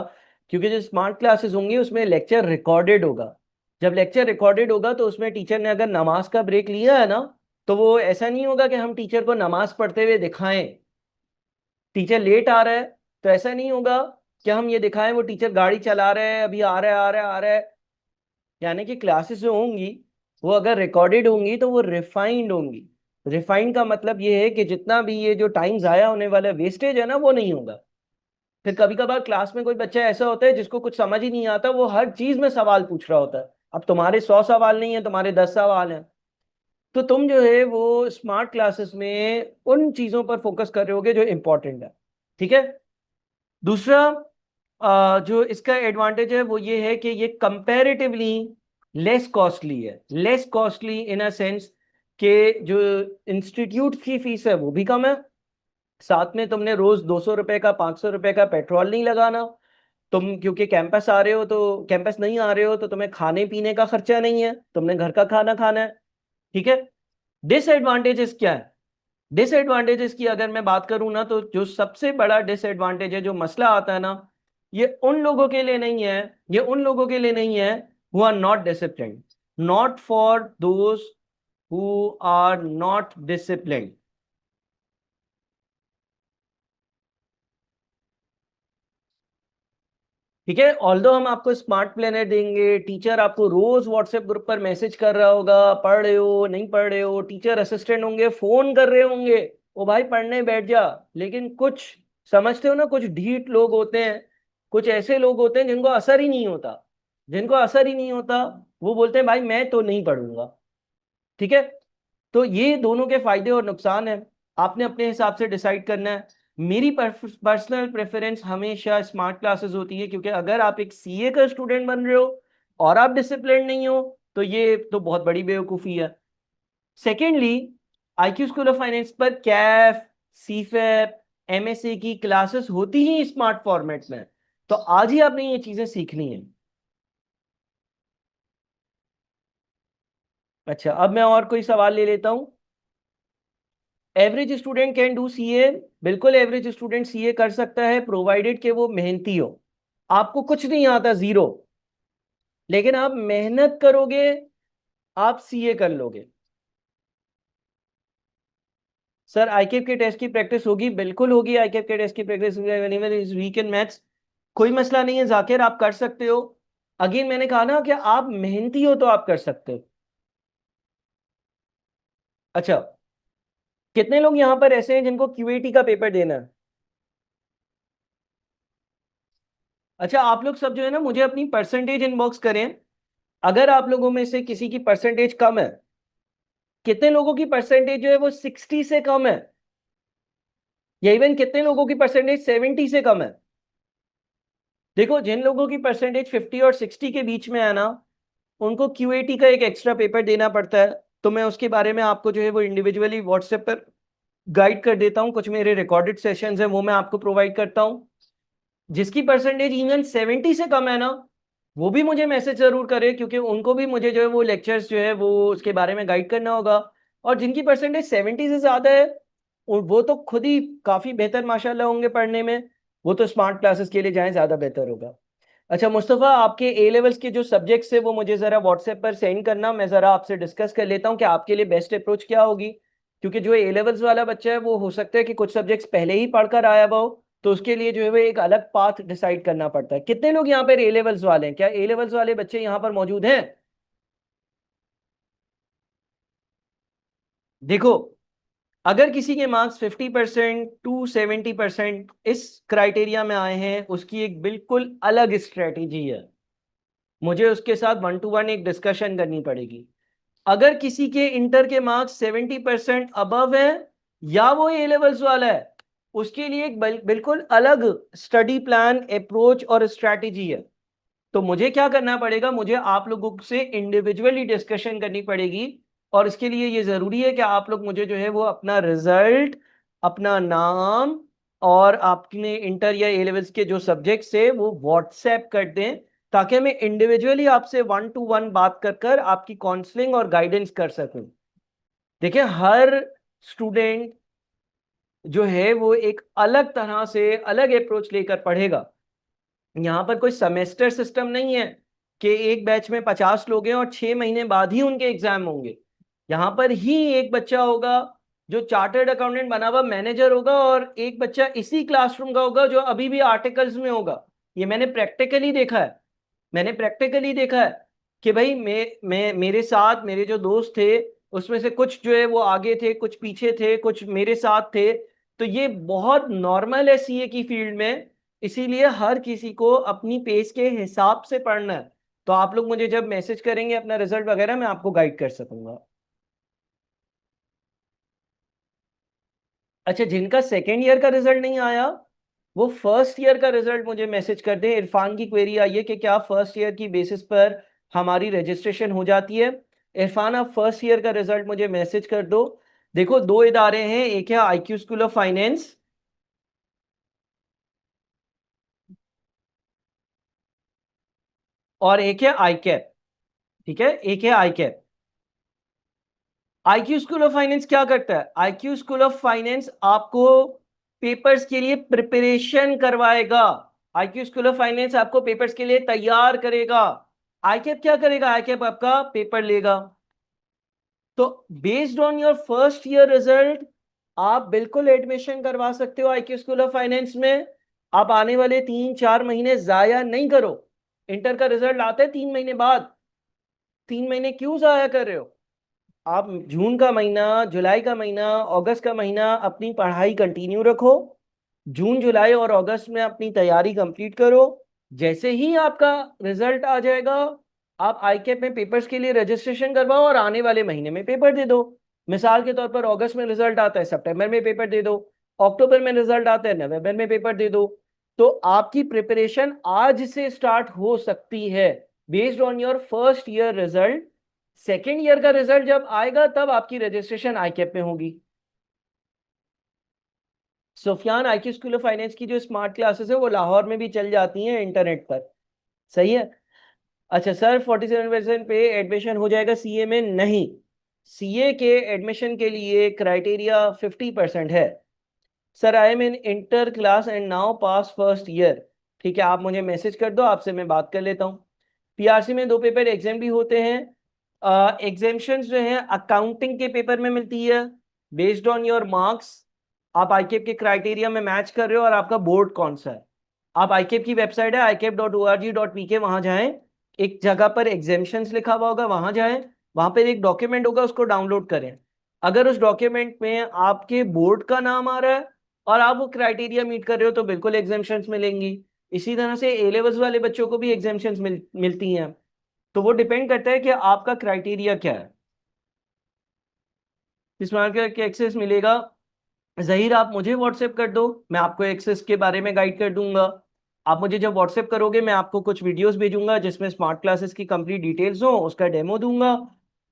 क्योंकि जो स्मार्ट क्लासेस होंगी उसमें लेक्चर रिकॉर्डेड होगा। जब लेक्चर रिकॉर्डेड होगा तो उसमें टीचर ने अगर नमाज का ब्रेक लिया है ना, तो वो ऐसा नहीं होगा कि हम टीचर को नमाज पढ़ते हुए दिखाएं। टीचर लेट आ रहा है, तो ऐसा नहीं होगा कि हम ये दिखाएं वो टीचर गाड़ी चला रहा है, अभी आ रहा है, आ रहा है, आ रहा है। यानी कि क्लासेस जो होंगी, वो अगर रिकॉर्डेड होंगी तो वो रिफाइंड होंगी। रिफाइंड का मतलब ये है कि जितना भी ये जो टाइम जाया होने वाला वेस्टेज है ना, वो नहीं होगा। फिर कभी कभार क्लास में कोई बच्चा ऐसा होता है जिसको कुछ समझ ही नहीं आता, वो हर चीज में सवाल पूछ रहा होता है। अब तुम्हारे 100 सवाल नहीं है, तुम्हारे 10 सवाल हैं। तो तुम जो है वो स्मार्ट क्लासेस में उन चीजों पर फोकस कर रहे होगे जो इंपॉर्टेंट है। ठीक है। दूसरा, जो इसका एडवांटेज है वो ये है कि ये कंपैरेटिवली लेस कॉस्टली है। Less costly in a sense कि जो इंस्टीट्यूट की फीस है वो भी कम है। साथ में तुमने रोज 200 रुपए का, 500 रुपए का पेट्रोल नहीं लगाना। तुम क्योंकि कैंपस आ रहे हो, तो कैंपस नहीं आ रहे हो तो तुम्हें खाने पीने का खर्चा नहीं है, तुमने घर का खाना खाना है। ठीक है। डिसएडवांटेजेस क्या है? डिसएडवांटेजेस की अगर मैं बात करूं ना, तो जो सबसे बड़ा डिसएडवांटेज है, जो मसला आता है ना, ये उन लोगों के लिए नहीं है, ये उन लोगों के लिए नहीं है who are not disciplined. Not for those who are not disciplined. ठीक है। ऑल्दो हम आपको स्मार्ट प्लानर देंगे, टीचर आपको रोज व्हाट्सएप ग्रुप पर मैसेज कर रहा होगा, पढ़ रहे हो नहीं पढ़ रहे हो, टीचर असिस्टेंट होंगे फोन कर रहे होंगे, ओ भाई पढ़ने बैठ जा। लेकिन कुछ, समझते हो ना, कुछ ढीठ लोग होते हैं, कुछ ऐसे लोग होते हैं जिनको असर ही नहीं होता। जिनको असर ही नहीं होता, वो बोलते हैं भाई मैं तो नहीं पढ़ूंगा। ठीक है। तो ये दोनों के फायदे और नुकसान है। आपने अपने हिसाब से डिसाइड करना है। मेरी पर्सनल प्रेफरेंस हमेशा स्मार्ट क्लासेस होती है, क्योंकि अगर आप एक सीए का स्टूडेंट बन रहे हो और आप डिसिप्लिन नहीं हो, तो ये तो बहुत बड़ी बेवकूफ़ी है। Secondly, IQ school of finance पर कैफ, सीफेप, एमएसए की क्लासेस होती ही स्मार्ट फॉर्मेट में। तो आज ही आपने ये चीजें सीखनी है। अच्छा, अब मैं और कोई सवाल ले लेता हूं। Average student can do CA. बिल्कुल एवरेज स्टूडेंट सीए कर सकता है, प्रोवाइडेड कि वो मेहनती हो। आपको कुछ नहीं आता, जीरो, लेकिन आप मेहनत करोगे, आप सीए कर लोगे। सर आईकेप के टेस्ट की प्रैक्टिस होगी, बिल्कुल होगी। आईकेप के टेस्ट की practice is weak in maths, कोई मसला नहीं है जाकिर, आप कर सकते हो। अगेन मैंने कहा ना कि आप मेहनती हो तो आप कर सकते हो। अच्छा, कितने लोग यहां पर ऐसे हैं जिनको क्यूएटी का पेपर देना है? अच्छा, आप लोग सब जो है ना, मुझे अपनी परसेंटेज इनबॉक्स करें। अगर आप लोगों में से किसी की परसेंटेज कम है, कितने लोगों की परसेंटेज जो है वो 60 से कम है, या इवन कितने लोगों की परसेंटेज 70 से कम है? देखो, जिन लोगों की परसेंटेज 50 और 60 के बीच में है ना, उनको क्यूएटी का एक एक्स्ट्रा पेपर देना पड़ता है। तो मैं उसके बारे में आपको जो है वो इंडिविजुअली व्हाट्सएप पर गाइड कर देता हूँ। कुछ मेरे रिकॉर्डेड सेशंस हैं, वो मैं आपको प्रोवाइड करता हूँ। जिसकी परसेंटेज इवन 70 से कम है ना, वो भी मुझे मैसेज जरूर करे, क्योंकि उनको भी मुझे जो है वो लेक्चर्स जो है वो उसके बारे में गाइड करना होगा। और जिनकी परसेंटेज 70 से ज्यादा है, वो तो खुद ही काफी बेहतर माशाल्लाह होंगे पढ़ने में। वो तो स्मार्ट क्लासेस के लिए जाएं, ज्यादा बेहतर होगा। अच्छा मुस्तफ़ा, आपके ए लेवल्स के जो सब्जेक्ट्स है वो मुझे ज़रा व्हाट्सएप पर सेंड करना, मैं ज़रा आपसे डिस्कस कर लेता हूँ कि आपके लिए बेस्ट अप्रोच क्या होगी। क्योंकि जो ए लेवल्स वाला बच्चा है, वो हो सकता है कि कुछ सब्जेक्ट्स पहले ही पढ़कर आया हुआ हो, तो उसके लिए जो है वो एक अलग पाथ डिसाइड करना पड़ता है। कितने लोग यहाँ पर ए लेवल्स वाले हैं? क्या ए लेवल्स वाले बच्चे यहाँ पर मौजूद हैं? देखो, अगर किसी के मार्क्स 50% टू 70% इस क्राइटेरिया में आए हैं, उसकी एक बिल्कुल अलग स्ट्रेटेजी है। मुझे उसके साथ 1 to 1 एक डिस्कशन करनी पड़ेगी। अगर किसी के इंटर के मार्क्स 70% अबव है या वो ए लेवल्स वाला है, उसके लिए एक बिल्कुल अलग स्टडी प्लान, अप्रोच और स्ट्रैटेजी है। तो मुझे क्या करना पड़ेगा, मुझे आप लोगों से इंडिविजुअली डिस्कशन करनी पड़ेगी। और इसके लिए ये जरूरी है कि आप लोग मुझे जो है वो अपना रिजल्ट, अपना नाम और आपने इंटर या ए लेवल्स के जो सब्जेक्ट्स है वो व्हाट्सएप कर दें, ताकि मैं इंडिविजुअली आपसे 1 to 1 बात कर कर आपकी काउंसलिंग और गाइडेंस कर सकूं। देखिए, हर स्टूडेंट जो है वो एक अलग तरह से अलग अप्रोच लेकर पढ़ेगा। यहाँ पर कोई सेमेस्टर सिस्टम नहीं है कि एक बैच में 50 लोग हैं और 6 महीने बाद ही उनके एग्जाम होंगे। यहाँ पर ही एक बच्चा होगा जो चार्टर्ड अकाउंटेंट बना हुआ मैनेजर होगा, और एक बच्चा इसी क्लासरूम का होगा जो अभी भी आर्टिकल्स में होगा। ये मैंने प्रैक्टिकली देखा है। मैंने प्रैक्टिकली देखा है कि भाई मैं मेरे साथ मेरे जो दोस्त थे उसमें से कुछ जो है वो आगे थे, कुछ पीछे थे, कुछ मेरे साथ थे। तो ये बहुत नॉर्मल है सीए की फील्ड में। इसीलिए हर किसी को अपनी पेस के हिसाब से पढ़ना है। तो आप लोग मुझे जब मैसेज करेंगे अपना रिजल्ट वगैरह, मैं आपको गाइड कर सकूंगा। अच्छा, जिनका सेकेंड ईयर का रिजल्ट नहीं आया वो फर्स्ट ईयर का रिजल्ट मुझे मैसेज कर दें। इरफान की क्वेरी आई है कि क्या फर्स्ट ईयर की बेसिस पर हमारी रजिस्ट्रेशन हो जाती है। इरफान, आप फर्स्ट ईयर का रिजल्ट मुझे मैसेज कर दो। देखो, दो इदारे हैं, एक है आईक्यू स्कूल ऑफ फाइनेंस और एक है आईकैप। ठीक है, एक है आईकैप। आईक्यू स्कूल ऑफ फाइनेंस क्या करता है? आईक्यू स्कूल ऑफ फाइनेंस आपको पेपर्स के लिए प्रिपरेशन करवाएगा। आईक्यू स्कूल ऑफ फाइनेंस आपको पेपर्स के लिए तैयार करेगा। आईकैप क्या करेगा? आईकैप आपका पेपर लेगा। तो based on your first year result आप बिल्कुल एडमिशन करवा सकते हो आईक्यू स्कूल ऑफ फाइनेंस में। आप आने वाले 3-4 महीने जाया नहीं करो। इंटर का रिजल्ट आता है 3 महीने बाद। 3 महीने क्यों जाया कर रहे हो? आप जून का महीना, जुलाई का महीना, अगस्त का महीना अपनी पढ़ाई कंटिन्यू रखो। जून, जुलाई और अगस्त में अपनी तैयारी कंप्लीट करो। जैसे ही आपका रिजल्ट आ जाएगा, आप आईकेप में पेपर्स के लिए रजिस्ट्रेशन करवाओ और आने वाले महीने में पेपर दे दो। मिसाल के तौर पर अगस्त में रिजल्ट आता है, सितंबर में पेपर दे दो। अक्टूबर में रिजल्ट आता है, नवंबर में पेपर दे दो। तो आपकी प्रिपरेशन आज से स्टार्ट हो सकती है based on your first year result. Second year का रिजल्ट जब आएगा तब आपकी रजिस्ट्रेशन आईकेप में होगी। Sufiyan, IQ school of finance की जो स्मार्ट क्लासेस है वो लाहौर में भी चल जाती हैं इंटरनेट पर। सही है। अच्छा सर, 47% पे एडमिशन हो जाएगा सीए में? नहीं, सीए के एडमिशन के लिए क्राइटेरिया 50% है। Sir, I am in inter class and now pass first year. ठीक है, आप मुझे मैसेज कर दो, आपसे मैं बात कर लेता हूँ। पीआरसी में 2 पेपर एग्जाम भी होते हैं। एग्जामेशंस जो है अकाउंटिंग के पेपर में मिलती है बेस्ड ऑन योर मार्क्स। आप आईकेप के क्राइटेरिया में मैच कर रहे हो और आपका बोर्ड कौन सा है। आप आईकेप की वेबसाइट है ikep.org.pk, वहां जाएं। एक जगह पर एग्जामेशंस लिखा हुआ होगा, वहां जाएं। वहां पर एक डॉक्यूमेंट होगा, उसको डाउनलोड करें। अगर उस डॉक्यूमेंट में आपके बोर्ड का नाम आ रहा है और आप वो क्राइटेरिया मीट कर रहे हो तो बिल्कुल एग्जामेशंस मिलेंगी। इसी तरह से ए लेवल्स वाले बच्चों को भी एग्जामेशंस मिलती हैं। तो वो डिपेंड करता है कि आपका क्राइटेरिया क्या है। इस मार्केट के एक्सेस मिलेगा। जहीर, आप मुझे व्हाट्सएप कर दो, मैं आपको एक्सेस के बारे में गाइड कर दूंगा। आप मुझे जब व्हाट्सएप करोगे मैं आपको कुछ वीडियोस भेजूंगा जिसमें स्मार्ट क्लासेस की कंप्लीट डिटेल्स हो, उसका डेमो दूंगा।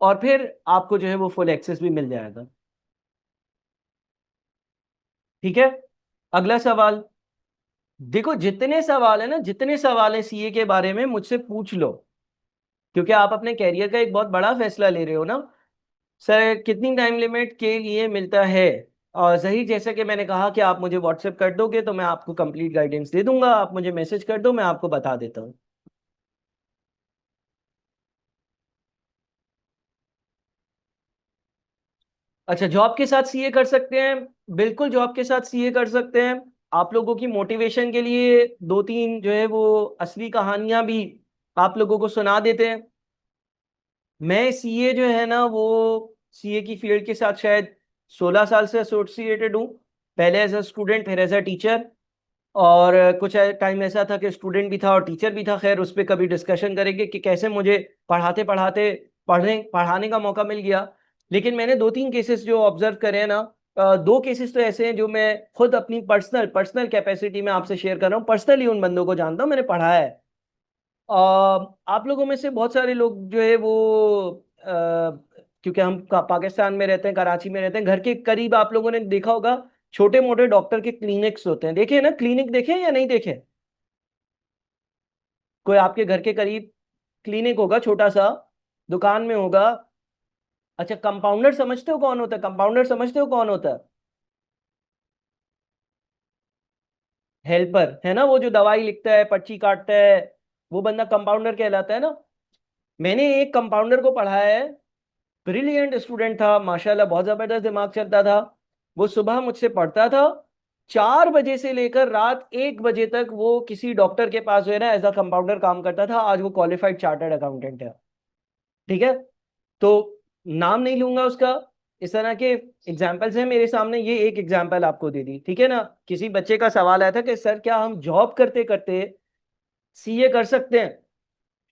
और फिर आपको जो है वो फुल एक्सेस भी मिल जाएगा। ठीक है। अगला सवाल। देखो, जितने सवाल है ना, जितने सवाल है सीए के बारे में मुझसे पूछ लो, क्योंकि आप अपने कैरियर का एक बहुत बड़ा फैसला ले रहे हो ना। सर, कितनी टाइम लिमिट के लिए मिलता है? और सही, जैसे कि मैंने कहा कि आप मुझे व्हाट्सएप कर दोगे तो मैं आपको कंप्लीट गाइडेंस दे दूंगा। आप मुझे मैसेज कर दो, मैं आपको बता देता हूँ। अच्छा, जॉब के साथ सीए कर सकते हैं? बिल्कुल, जॉब के साथ सीए कर सकते हैं। आप लोगों की मोटिवेशन के लिए दो तीन जो है वो असली कहानियां भी आप लोगों को सुना देते हैं। मैं सीए जो है ना वो सीए की फील्ड के साथ शायद 16 साल से एसोसिएटेड हूँ। पहले एज अ स्टूडेंट, फिर एज अ टीचर। और कुछ टाइम ऐसा था कि स्टूडेंट भी था और टीचर भी था। खैर, उस पर कभी डिस्कशन करेंगे कि कैसे मुझे पढ़ाते पढ़ाते पढ़ाने का मौका मिल गया। लेकिन मैंने दो तीन केसेस जो ऑब्जर्व करे हैं ना, दो केसेस तो ऐसे हैं जो मैं खुद अपनी पर्सनल पर्सनल कैपेसिटी में आपसे शेयर कर रहा हूँ। पर्सनली उन बंदों को जानता हूँ, मैंने पढ़ाया है। आप लोगों में से बहुत सारे लोग जो है वो क्योंकि हम पाकिस्तान में रहते हैं, कराची में रहते हैं, घर के करीब आप लोगों ने देखा होगा छोटे मोटे डॉक्टर के क्लिनिक्स होते हैं। देखे हैं ना, क्लिनिक देखे हैं या नहीं देखे? कोई आपके घर के करीब क्लिनिक होगा, छोटा सा दुकान में होगा। अच्छा, कंपाउंडर समझते हो कौन होता है? कंपाउंडर समझते हो कौन होता है? हेल्पर है ना, वो जो दवाई लिखता है, पर्ची काटता है, वो बंदा कंपाउंडर कहलाता है ना। मैंने एक कंपाउंडर को पढ़ाया है। ब्रिलियंट स्टूडेंट था माशाल्लाह, बहुत जबरदस्त दिमाग चलता था। वो सुबह मुझसे पढ़ता था, 4 बजे से लेकर रात 1 बजे तक वो किसी डॉक्टर के पास जो है ना एज अ कंपाउंडर काम करता था। आज वो क्वालिफाइड चार्टर्ड अकाउंटेंट है। ठीक है। तो नाम नहीं लूंगा उसका। इस तरह के एग्जाम्पल्स हैं मेरे सामने, ये एक एग्जाम्पल आपको दे दी, ठीक है ना। किसी बच्चे का सवाल आया था कि सर क्या हम जॉब करते करते सीए कर सकते हैं?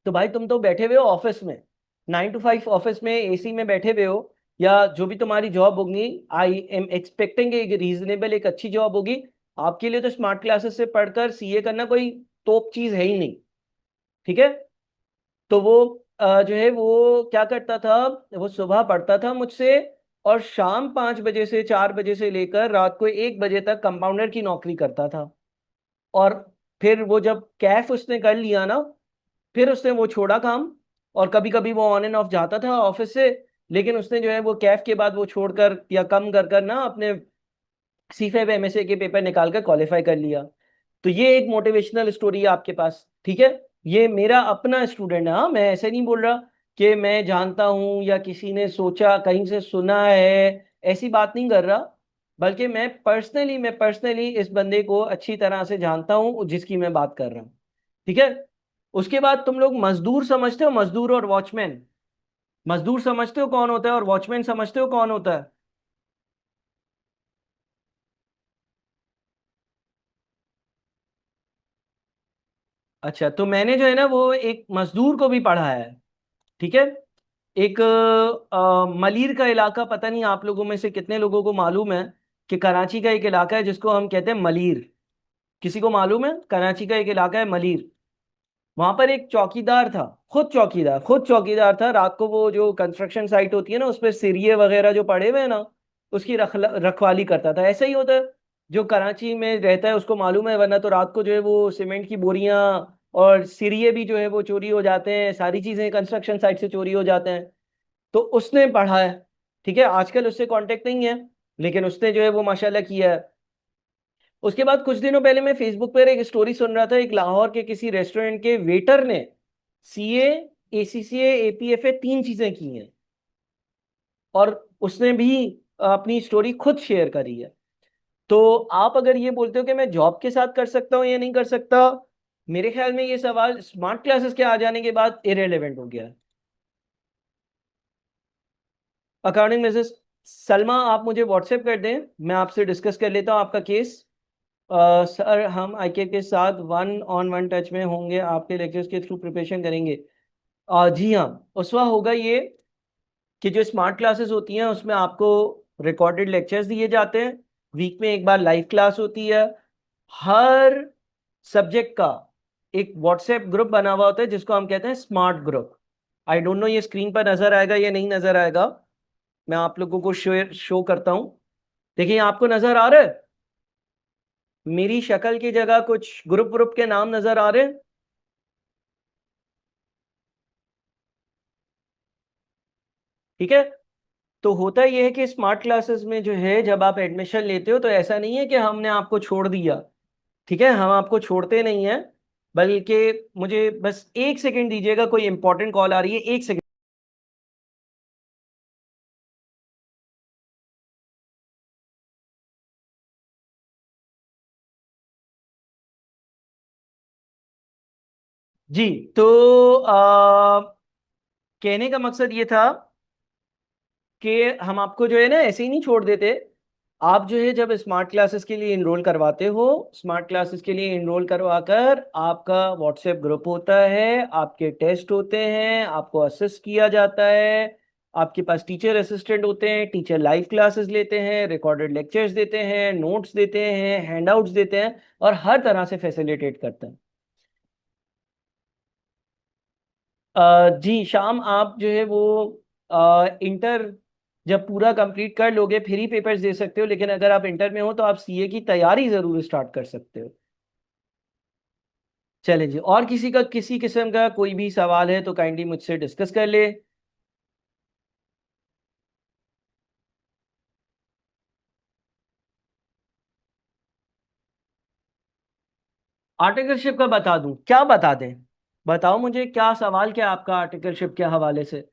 तो भाई तुम तो बैठे हुए हो ऑफिस में, 9 to 5 ऑफिस में एसी में बैठे हुए हो, या जो भी तुम्हारी जॉब होगी, आई एम एक्सपेक्टिंग एक रीजनेबल एक अच्छी जॉब होगी। आपके लिए तो स्मार्ट क्लासेस से पढ़कर सीए करना कोई टॉप चीज है ही नहीं। ठीक है। तो वो जो है वो क्या करता था, वो सुबह पढ़ता था मुझसे, और शाम 5 बजे से 4 बजे से लेकर रात को 1 बजे तक कंपाउंडर की नौकरी करता था। और फिर वो जब कैफ उसने कर लिया ना, फिर उसने वो छोड़ा काम। और कभी कभी वो ऑन एंड ऑफ जाता था ऑफिस से, लेकिन उसने जो है वो कैफ के बाद वो छोड़कर या कम कर कर ना अपने C5 MSA के पेपर निकाल कर क्वालिफाई कर लिया। तो ये एक मोटिवेशनल स्टोरी है आपके पास, ठीक है। ये मेरा अपना स्टूडेंट है। हाँ, मैं ऐसे नहीं बोल रहा कि मैं जानता हूं या किसी ने सोचा कहीं से सुना है, ऐसी बात नहीं कर रहा। बल्कि मैं पर्सनली इस बंदे को अच्छी तरह से जानता हूं जिसकी मैं बात कर रहा हूं। ठीक है। उसके बाद तुम लोग मजदूर समझते हो, मजदूर और वॉचमैन? मजदूर समझते हो कौन होता है और वॉचमैन समझते हो कौन होता है? अच्छा, तो मैंने जो है ना वो एक मजदूर को भी पढ़ा है। ठीक है। एक मलीर का इलाका, पता नहीं आप लोगों में से कितने लोगों को मालूम है कि कराची का एक इलाका है जिसको हम कहते हैं मलीर। किसी को मालूम है? कराची का एक इलाका है मलीर। वहां पर एक चौकीदार था, खुद चौकीदार था। रात को वो जो कंस्ट्रक्शन साइट होती है ना, उस पर सिरिये वगैरह जो पड़े हुए हैं ना, उसकी रखवाली करता था। ऐसा ही होता है, जो कराची में रहता है उसको मालूम है। वरना तो रात को जो है वो सीमेंट की बोरियां और सिरिये भी जो है वो चोरी हो जाते हैं, सारी चीजें कंस्ट्रक्शन साइट से चोरी हो जाते हैं। तो उसने पढ़ा है। ठीक है। आजकल उससे कांटेक्ट नहीं है, लेकिन उसने जो है वो माशाल्लाह किया है। उसके बाद कुछ दिनों पहले मैं फेसबुक पर एक स्टोरी सुन रहा था, एक लाहौर के किसी रेस्टोरेंट के वेटर ने सीए, एसीसीए, एपीएफए 3 चीजें की हैं। और उसने भी अपनी स्टोरी खुद शेयर करी है। तो आप अगर ये बोलते हो कि मैं जॉब के साथ कर सकता हूँ या नहीं कर सकता, मेरे ख्याल में ये सवाल स्मार्ट क्लासेस के आ जाने के बाद इरेलीवेंट हो गया है। अकॉर्डिंग मिसेस सलमा, आप मुझे व्हाट्सएप कर दें, मैं आपसे डिस्कस कर लेता हूँ आपका केस। सर, हम आईके के साथ 1 on 1 टच में होंगे, आपके लेक्चर्स के थ्रू प्रिपरेशन करेंगे। जी हाँ। उसवा होगा ये कि जो स्मार्ट क्लासेस होती हैं उसमें आपको रिकॉर्डेड लेक्चर्स दिए जाते हैं, वीक में एक बार लाइव क्लास होती है। हर सब्जेक्ट का एक व्हाट्सएप ग्रुप बना हुआ होता है जिसको हम कहते हैं smart group. I don't know ये स्क्रीन पर नजर आएगा या नहीं नजर आएगा, मैं आप लोगों को शो करता हूं। देखिए, आपको नजर आ रहा है मेरी शक्ल की जगह कुछ ग्रुप ग्रुप के नाम नजर आ रहे हैं? ठीक है। तो होता यह है कि स्मार्ट क्लासेस में जो है जब आप एडमिशन लेते हो तो ऐसा नहीं है कि हमने आपको छोड़ दिया। ठीक है, हम आपको छोड़ते नहीं हैं, बल्कि मुझे बस 1 सेकंड दीजिएगा, कोई इंपॉर्टेंट कॉल आ रही है, 1 सेकंड। जी। तो कहने का मकसद ये था कि हम आपको जो है ना ऐसे ही नहीं छोड़ देते। आप जो है जब स्मार्ट क्लासेस के लिए इनरोल करवाते हो, स्मार्ट क्लासेस के लिए इनरोल करवाकर आपका व्हाट्सएप ग्रुप होता है, आपके टेस्ट होते हैं, आपको असिस्ट किया जाता है, आपके पास टीचर असिस्टेंट होते हैं, टीचर लाइव क्लासेस लेते हैं, रिकॉर्डेड लेक्चर्स देते हैं, नोट्स देते हैं, हैंडआउट्स देते हैं और हर तरह से फैसिलिटेट करते हैं। जी शाम, आप जो है वो इंटर जब पूरा कंप्लीट कर लोगे फिर ही पेपर्स दे सकते हो, लेकिन अगर आप इंटर में हो तो आप सीए की तैयारी जरूर स्टार्ट कर सकते हो। चले जी, और किसी का किसी किस्म का कोई भी सवाल है तो काइंडली मुझसे डिस्कस कर ले। आर्टिकलशिप का बता दूं, क्या बता दें? बताओ मुझे क्या सवाल क्या है आपका आर्टिकलशिप के हवाले से।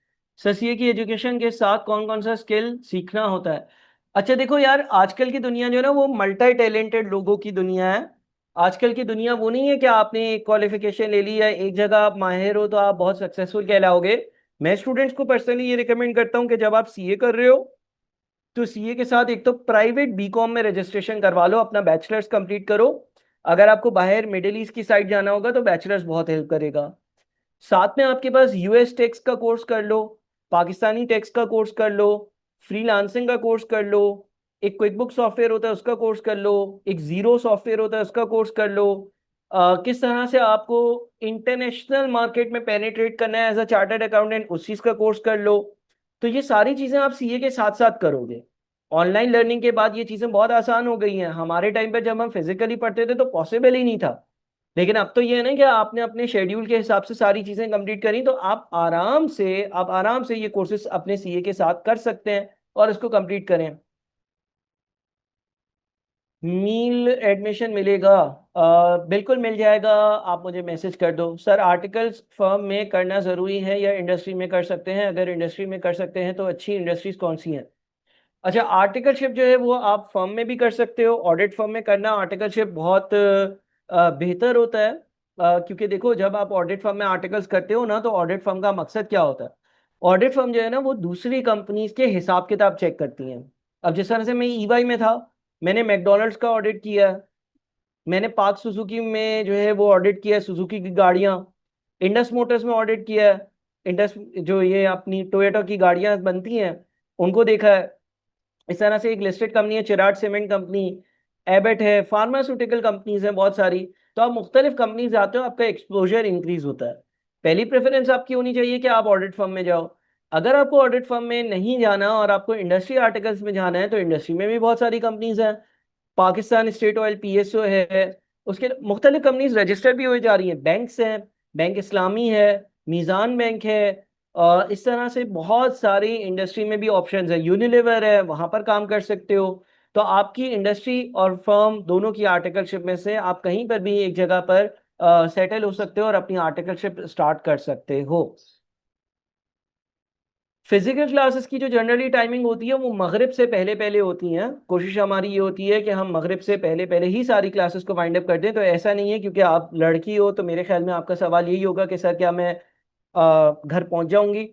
सर सीए की एजुकेशन के साथ कौन कौन सा स्किल सीखना होता है? अच्छा देखो यार, आजकल की दुनिया जो है ना वो मल्टी टैलेंटेड लोगों की दुनिया है। आजकल की दुनिया वो नहीं है कि आपने एक क्वालिफिकेशन ले ली है, एक जगह आप माहिर हो तो आप बहुत सक्सेसफुल कहलाओगे। मैं स्टूडेंट्स को पर्सनली ये रिकमेंड करता हूँ कि जब आप सीए कर रहे हो तो सीए के साथ एक तो प्राइवेट बीकॉम में रजिस्ट्रेशन करवा लो, अपना बैचलर्स कंप्लीट करो। अगर आपको बाहर मिडिल ईस्ट की साइड जाना होगा तो बैचलर्स बहुत हेल्प करेगा। साथ में आपके पास यूएस टैक्स का कोर्स कर लो, पाकिस्तानी टैक्स का कोर्स कर लो, फ्रीलांसिंग का कोर्स कर लो, एक क्विक बुक सॉफ्टवेयर होता है उसका कोर्स कर लो, एक जीरो सॉफ्टवेयर होता है उसका कोर्स कर लो। किस तरह से आपको इंटरनेशनल मार्केट में पेनिट्रेट करना है एज अ चार्टर्ड अकाउंटेंट, उस चीज का कोर्स कर लो। तो ये सारी चीजें आप सीए के साथ साथ करोगे। ऑनलाइन लर्निंग के बाद ये चीजें बहुत आसान हो गई हैं। हमारे टाइम पे जब हम फिजिकली पढ़ते थे तो पॉसिबल ही नहीं था, लेकिन अब तो ये है ना कि आपने अपने शेड्यूल के हिसाब से सारी चीजें कंप्लीट करी तो आप आराम से ये कोर्सेज अपने सीए के साथ कर सकते हैं और इसको कंप्लीट करें। मील एडमिशन मिलेगा? बिल्कुल मिल जाएगा। आप मुझे मैसेज कर दो। सर आर्टिकल्स फर्म में करना ज़रूरी है या इंडस्ट्री में कर सकते हैं? अगर इंडस्ट्री में कर सकते हैं तो अच्छी इंडस्ट्रीज कौन सी हैं? अच्छा, आर्टिकलशिप जो है वो आप फर्म में भी कर सकते हो। ऑडिट फर्म में करना आर्टिकलशिप बहुत बेहतर होता है। क्योंकि देखो जब आप ऑडिट फर्म में आर्टिकल्स करते हो ना तो ऑडिट फर्म का मकसद क्या होता है? ऑडिट फर्म जो है ना वो दूसरी कंपनीज के हिसाब किताब चेक करती हैं। अब जिस तरह से मैं ईवाई में था, मैंने मैकडोनल्ड्स का ऑडिट किया है, मैंने पार्क सुजुकी में जो है वो ऑडिट किया है सुजुकी की गाड़ियाँ, इंडस मोटर्स में ऑडिट किया है, इंडस जो ये अपनी टोयोटा की गाड़ियाँ बनती हैं उनको देखा है। इस तरह से एक लिस्टेड कंपनी है चिराट सीमेंट कंपनी, एबेट है, फार्मास्यूटिकल कंपनीज हैं बहुत सारी। तो आप मुख्तलिफ कंपनीज आते हो, आपका एक्सपोजर इंक्रीज होता है। पहली प्रेफरेंस आपकी होनी चाहिए कि आप ऑडिट फर्म में जाओ। अगर आपको ऑडिट फर्म में नहीं जाना और आपको इंडस्ट्री आर्टिकल्स में जाना है तो इंडस्ट्री में भी बहुत सारी कंपनीज हैं। पाकिस्तान स्टेट ऑयल पीएसओ है, उसके मुख्तलिफ कंपनीज रजिस्टर भी हो जा रही हैं, बैंक्स हैं, बैंक इस्लामी है, मीज़ान बैंक है, और इस तरह से बहुत सारी इंडस्ट्री में भी ऑप्शंस है, यूनिलीवर है, वहां पर काम कर सकते हो। तो आपकी इंडस्ट्री और फर्म दोनों की आर्टिकलशिप में से आप कहीं पर भी एक जगह पर सेटल हो सकते हो और अपनी आर्टिकलशिप स्टार्ट कर सकते हो। फिजिकल क्लासेस की जो जनरली टाइमिंग होती है वो मगरिब से पहले पहले होती हैं। कोशिश हमारी ये होती है कि हम मगरिब से पहले पहले ही सारी क्लासेस को वाइंड अप कर दें। तो ऐसा नहीं है, क्योंकि आप लड़की हो तो मेरे ख्याल में आपका सवाल यही होगा कि सर क्या मैं घर पहुंच जाऊंगी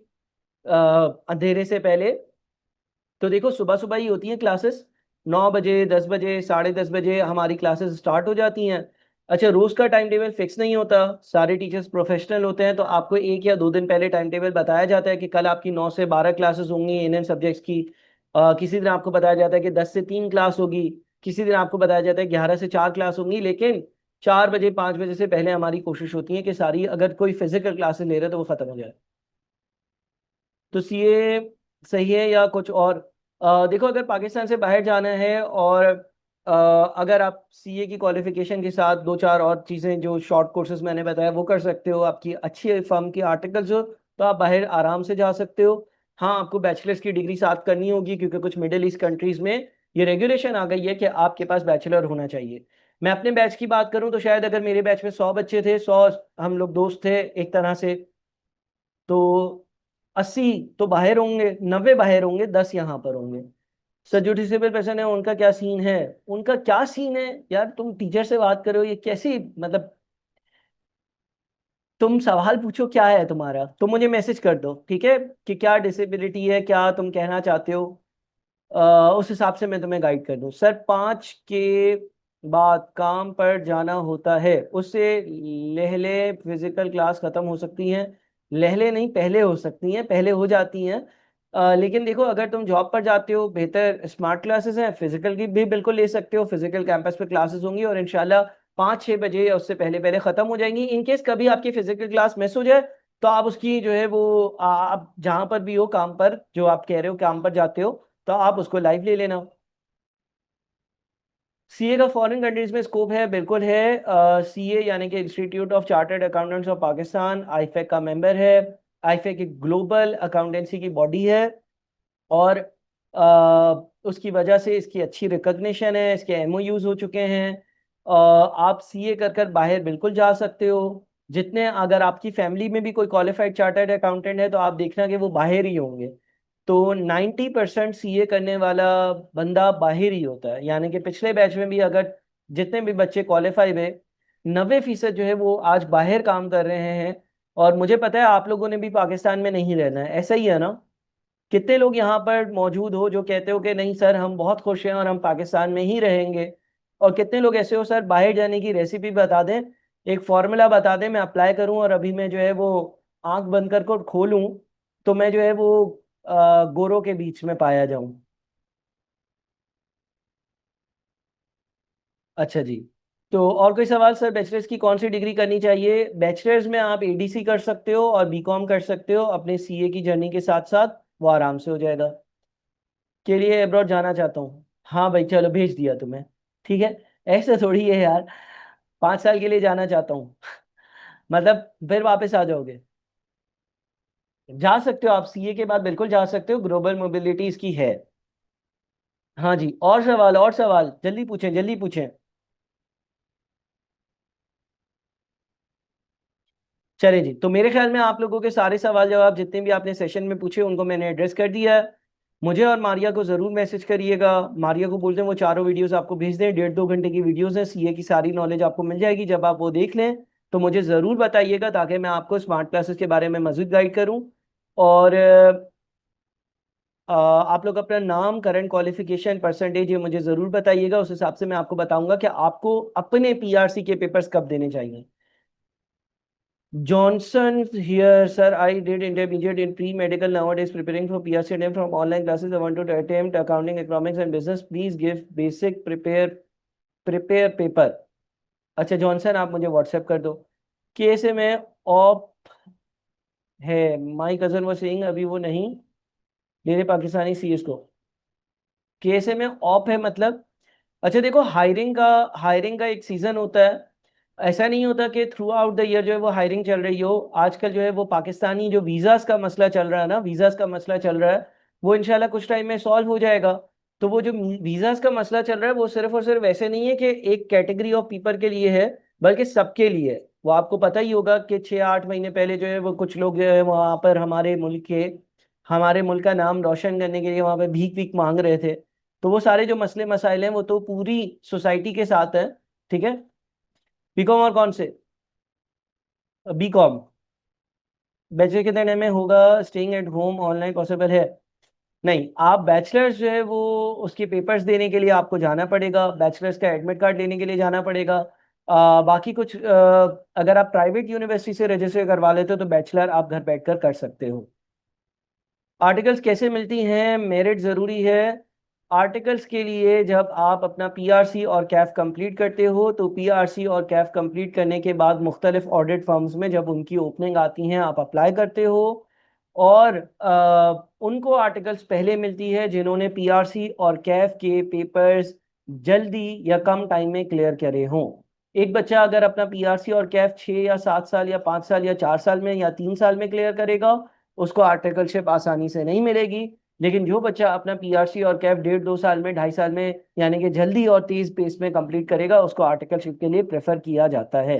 अंधेरे से पहले? तो देखो सुबह सुबह ही होती हैं क्लासेस, 9 बजे, 10 बजे, 10:30 बजे हमारी क्लासेस स्टार्ट हो जाती हैं। अच्छा, रोज का टाइम टेबल फिक्स नहीं होता, सारे टीचर्स प्रोफेशनल होते हैं, तो आपको 1 या 2 दिन पहले टाइम टेबल बताया जाता है कि कल आपकी 9 से 12 क्लासेस होंगी इन सब्जेक्ट्स की। किसी दिन आपको बताया जाता है कि 10 से 3 क्लास होगी, किसी दिन आपको बताया जाता है 11 से 4 क्लास होंगी। लेकिन 4 बजे 5 बजे से पहले हमारी कोशिश होती है कि सारी, अगर कोई फिजिकल क्लासेस ले रहे हैं तो वो खत्म हो जाए। तो सीए सही है या कुछ और? देखो अगर पाकिस्तान से बाहर जाना है और अगर आप सीए की क्वालिफिकेशन के साथ दो चार और चीज़ें जो शॉर्ट कोर्सेज मैंने बताया वो कर सकते हो, आपकी अच्छी फर्म की आर्टिकल्स हो, तो आप बाहर आराम से जा सकते हो। हाँ, आपको बैचलर्स की डिग्री साथ करनी होगी क्योंकि कुछ मिडिल ईस्ट कंट्रीज में ये रेगुलेशन आ गई है कि आपके पास बैचलर होना चाहिए। मैं अपने बैच की बात करूं तो शायद अगर मेरे बैच में 100 बच्चे थे, 100 हम लोग दोस्त थे एक तरह से, तो 80 तो बाहर होंगे, 90 बाहर होंगे, 10 यहाँ पर होंगे। सर जो डिसेबल पर्सन है उनका क्या सीन है? उनका क्या सीन है यार? तुम टीचर से बात करो, ये कैसी मतलब, तुम सवाल पूछो क्या है तुम्हारा, तुम मुझे मैसेज कर दो ठीक है कि क्या डिसेबिलिटी है, क्या तुम कहना चाहते हो। उस हिसाब से मैं तुम्हें गाइड कर दूं। सर 5 के बाद काम पर जाना होता है, उससे लहले फिजिकल क्लास खत्म हो सकती हैं। लहले नहीं, पहले हो सकती हैं, पहले हो जाती हैं। लेकिन देखो, अगर तुम जॉब पर जाते हो, बेहतर स्मार्ट क्लासेस हैं, फिजिकल की भी बिल्कुल ले सकते हो, फिजिकल कैंपस पे क्लासेस होंगी और इंशाल्लाह 5-6 बजे या उससे पहले पहले खत्म हो जाएंगी। इन केस कभी आपकी फिजिकल क्लास मिस हो जाए तो आप उसकी जो है वो आप जहां पर भी हो काम पर, जो आप कह रहे हो काम पर जाते हो, तो आप उसको लाइव ले लेना। सीए का फॉरेन कंट्रीज में स्कोप है, बिल्कुल है। सीए यानी कि institute of chartered accountants of Pakistan IFAC का मेंबर है। आईफेक एक ग्लोबल अकाउंटेंसी की बॉडी है और उसकी वजह से इसकी अच्छी रिकग्निशन है, इसके एमओयूज हो चुके हैं। आप सीए कर कर बाहर बिल्कुल जा सकते हो। जितने, अगर आपकी फैमिली में भी कोई क्वालिफाइड चार्टर्ड अकाउंटेंट है तो आप देखना कि वो बाहर ही होंगे। तो 90% सीए करने वाला बंदा बाहर ही होता है, यानी कि पिछले बैच में भी अगर जितने भी बच्चे क्वालिफाई हुए, 90% जो है वो आज बाहर काम कर रहे हैं। और मुझे पता है आप लोगों ने भी पाकिस्तान में नहीं रहना है, ऐसा ही है ना? कितने लोग यहाँ पर मौजूद हो जो कहते हो कि नहीं सर हम बहुत खुश हैं और हम पाकिस्तान में ही रहेंगे? और कितने लोग ऐसे हो सर बाहर जाने की रेसिपी बता दें, एक फॉर्मूला बता दें, मैं अप्लाई करूं और अभी मैं जो है वो आंख बंद करके खोलूं तो मैं जो है वो गोरों के बीच में पाया जाऊं। अच्छा जी। तो और कोई सवाल सर? बैचलर्स की कौन सी डिग्री करनी चाहिए? बैचलर्स में आप एडीसी कर सकते हो और बीकॉम कर सकते हो अपने सीए की जर्नी के साथ साथ, वो आराम से हो जाएगा। के लिए अब्रॉड जाना चाहता हूँ। हाँ भाई चलो भेज दिया तुम्हें। ठीक है। ऐसा थोड़ी है यार, 5 साल के लिए जाना चाहता हूँ। मतलब फिर वापस आ जाओगे? जा सकते हो आप, सीए के बाद बिल्कुल जा सकते हो, ग्लोबल मोबिलिटी इसकी है। हाँ जी, और सवाल, और सवाल जल्दी पूछें, जल्दी पूछें। चले जी, तो मेरे ख्याल में आप लोगों के सारे सवाल जवाब जितने भी आपने सेशन में पूछे उनको मैंने एड्रेस कर दिया है। मुझे और मारिया को ज़रूर मैसेज करिएगा। मारिया को बोलते हैं वो चारों वीडियोस आपको भेज दें, 1.5-2 घंटे की वीडियोस हैं, सीए की सारी नॉलेज आपको मिल जाएगी। जब आप वो देख लें तो मुझे ज़रूर बताइएगा ताकि मैं आपको स्मार्ट क्लासेस के बारे में मज़ीद गाइड करूँ। और आप लोग अपना नाम, करंट क्वालिफिकेशन, परसेंटेज ये मुझे ज़रूर बताइएगा, उस हिसाब से मैं आपको बताऊंगा कि आपको अपने पीआरसी के पेपर्स कब देने चाहिए। Johnson here, sir. I did intermediate in pre-medical. Nowadays, preparing for PRC and from online classes. I want to attempt accounting, economics, and business. Please give basic prepare paper. अच्छा जॉनसन, आप मुझे व्हाट्सएप कर दो। केएसए में ऑप है, माई कजन वो सेइंग अभी वो नहीं ले रहे पाकिस्तानी सीएस को। केएसए में ऑप है मतलब? अच्छा देखो, हायरिंग का एक सीजन होता है। ऐसा नहीं होता कि थ्रू आउट द ईयर जो है वो हायरिंग चल रही हो। आजकल जो है वो पाकिस्तानी जो वीज़ास का मसला चल रहा है ना, वीज़ास का मसला चल रहा है, वो इंशाल्लाह कुछ टाइम में सॉल्व हो जाएगा। तो वो जो वीज़ास का मसला चल रहा है वो सिर्फ और सिर्फ ऐसे नहीं है कि एक कैटेगरी ऑफ पीपल के लिए है, बल्कि सबके लिए है। वो आपको पता ही होगा कि 6-8 महीने पहले जो है वो कुछ लोग जो है वहाँ पर हमारे मुल्क का नाम रोशन करने के लिए वहाँ पे भीख भीख मांग रहे थे। तो वो सारे जो मसले मसाइल हैं वो तो पूरी सोसाइटी के साथ है। ठीक है। बीकॉम और कौन से? बीकॉम। बैचलर कितने टाइम में होगा? Staying at home online possible है? नहीं, आप बैचलर्स जो है वो उसके पेपर्स देने के लिए आपको जाना पड़ेगा, बैचलर्स का एडमिट कार्ड लेने के लिए जाना पड़ेगा। बाकी कुछ अगर आप प्राइवेट यूनिवर्सिटी से रजिस्टर करवा लेते हो तो बैचलर आप घर बैठकर कर सकते हो। आर्टिकल्स कैसे मिलती हैं? मेरिट ज़रूरी है। आर्टिकल्स के लिए जब आप अपना पीआरसी और कैफ कंप्लीट करते हो तो पीआरसी और कैफ कंप्लीट करने के बाद मुख्तलिफ ऑडिट फर्म्स में जब उनकी ओपनिंग आती हैं आप अप्लाई करते हो। और उनको आर्टिकल्स पहले मिलती है जिन्होंने पीआरसी और कैफ के पेपर्स जल्दी या कम टाइम में क्लियर करे हों। एक बच्चा अगर अपना पीआरसी और कैफ 6 या 7 साल या 5 साल या 4 साल में या 3 साल में क्लियर करेगा, उसको आर्टिकलशिप आसानी से नहीं मिलेगी। लेकिन जो बच्चा अपना पीआरसी और कैफ 1.5-2 साल में, 2.5 साल में, यानी कि जल्दी और तेज पेस में कंप्लीट करेगा, उसको आर्टिकलशिप के लिए प्रेफर किया जाता है।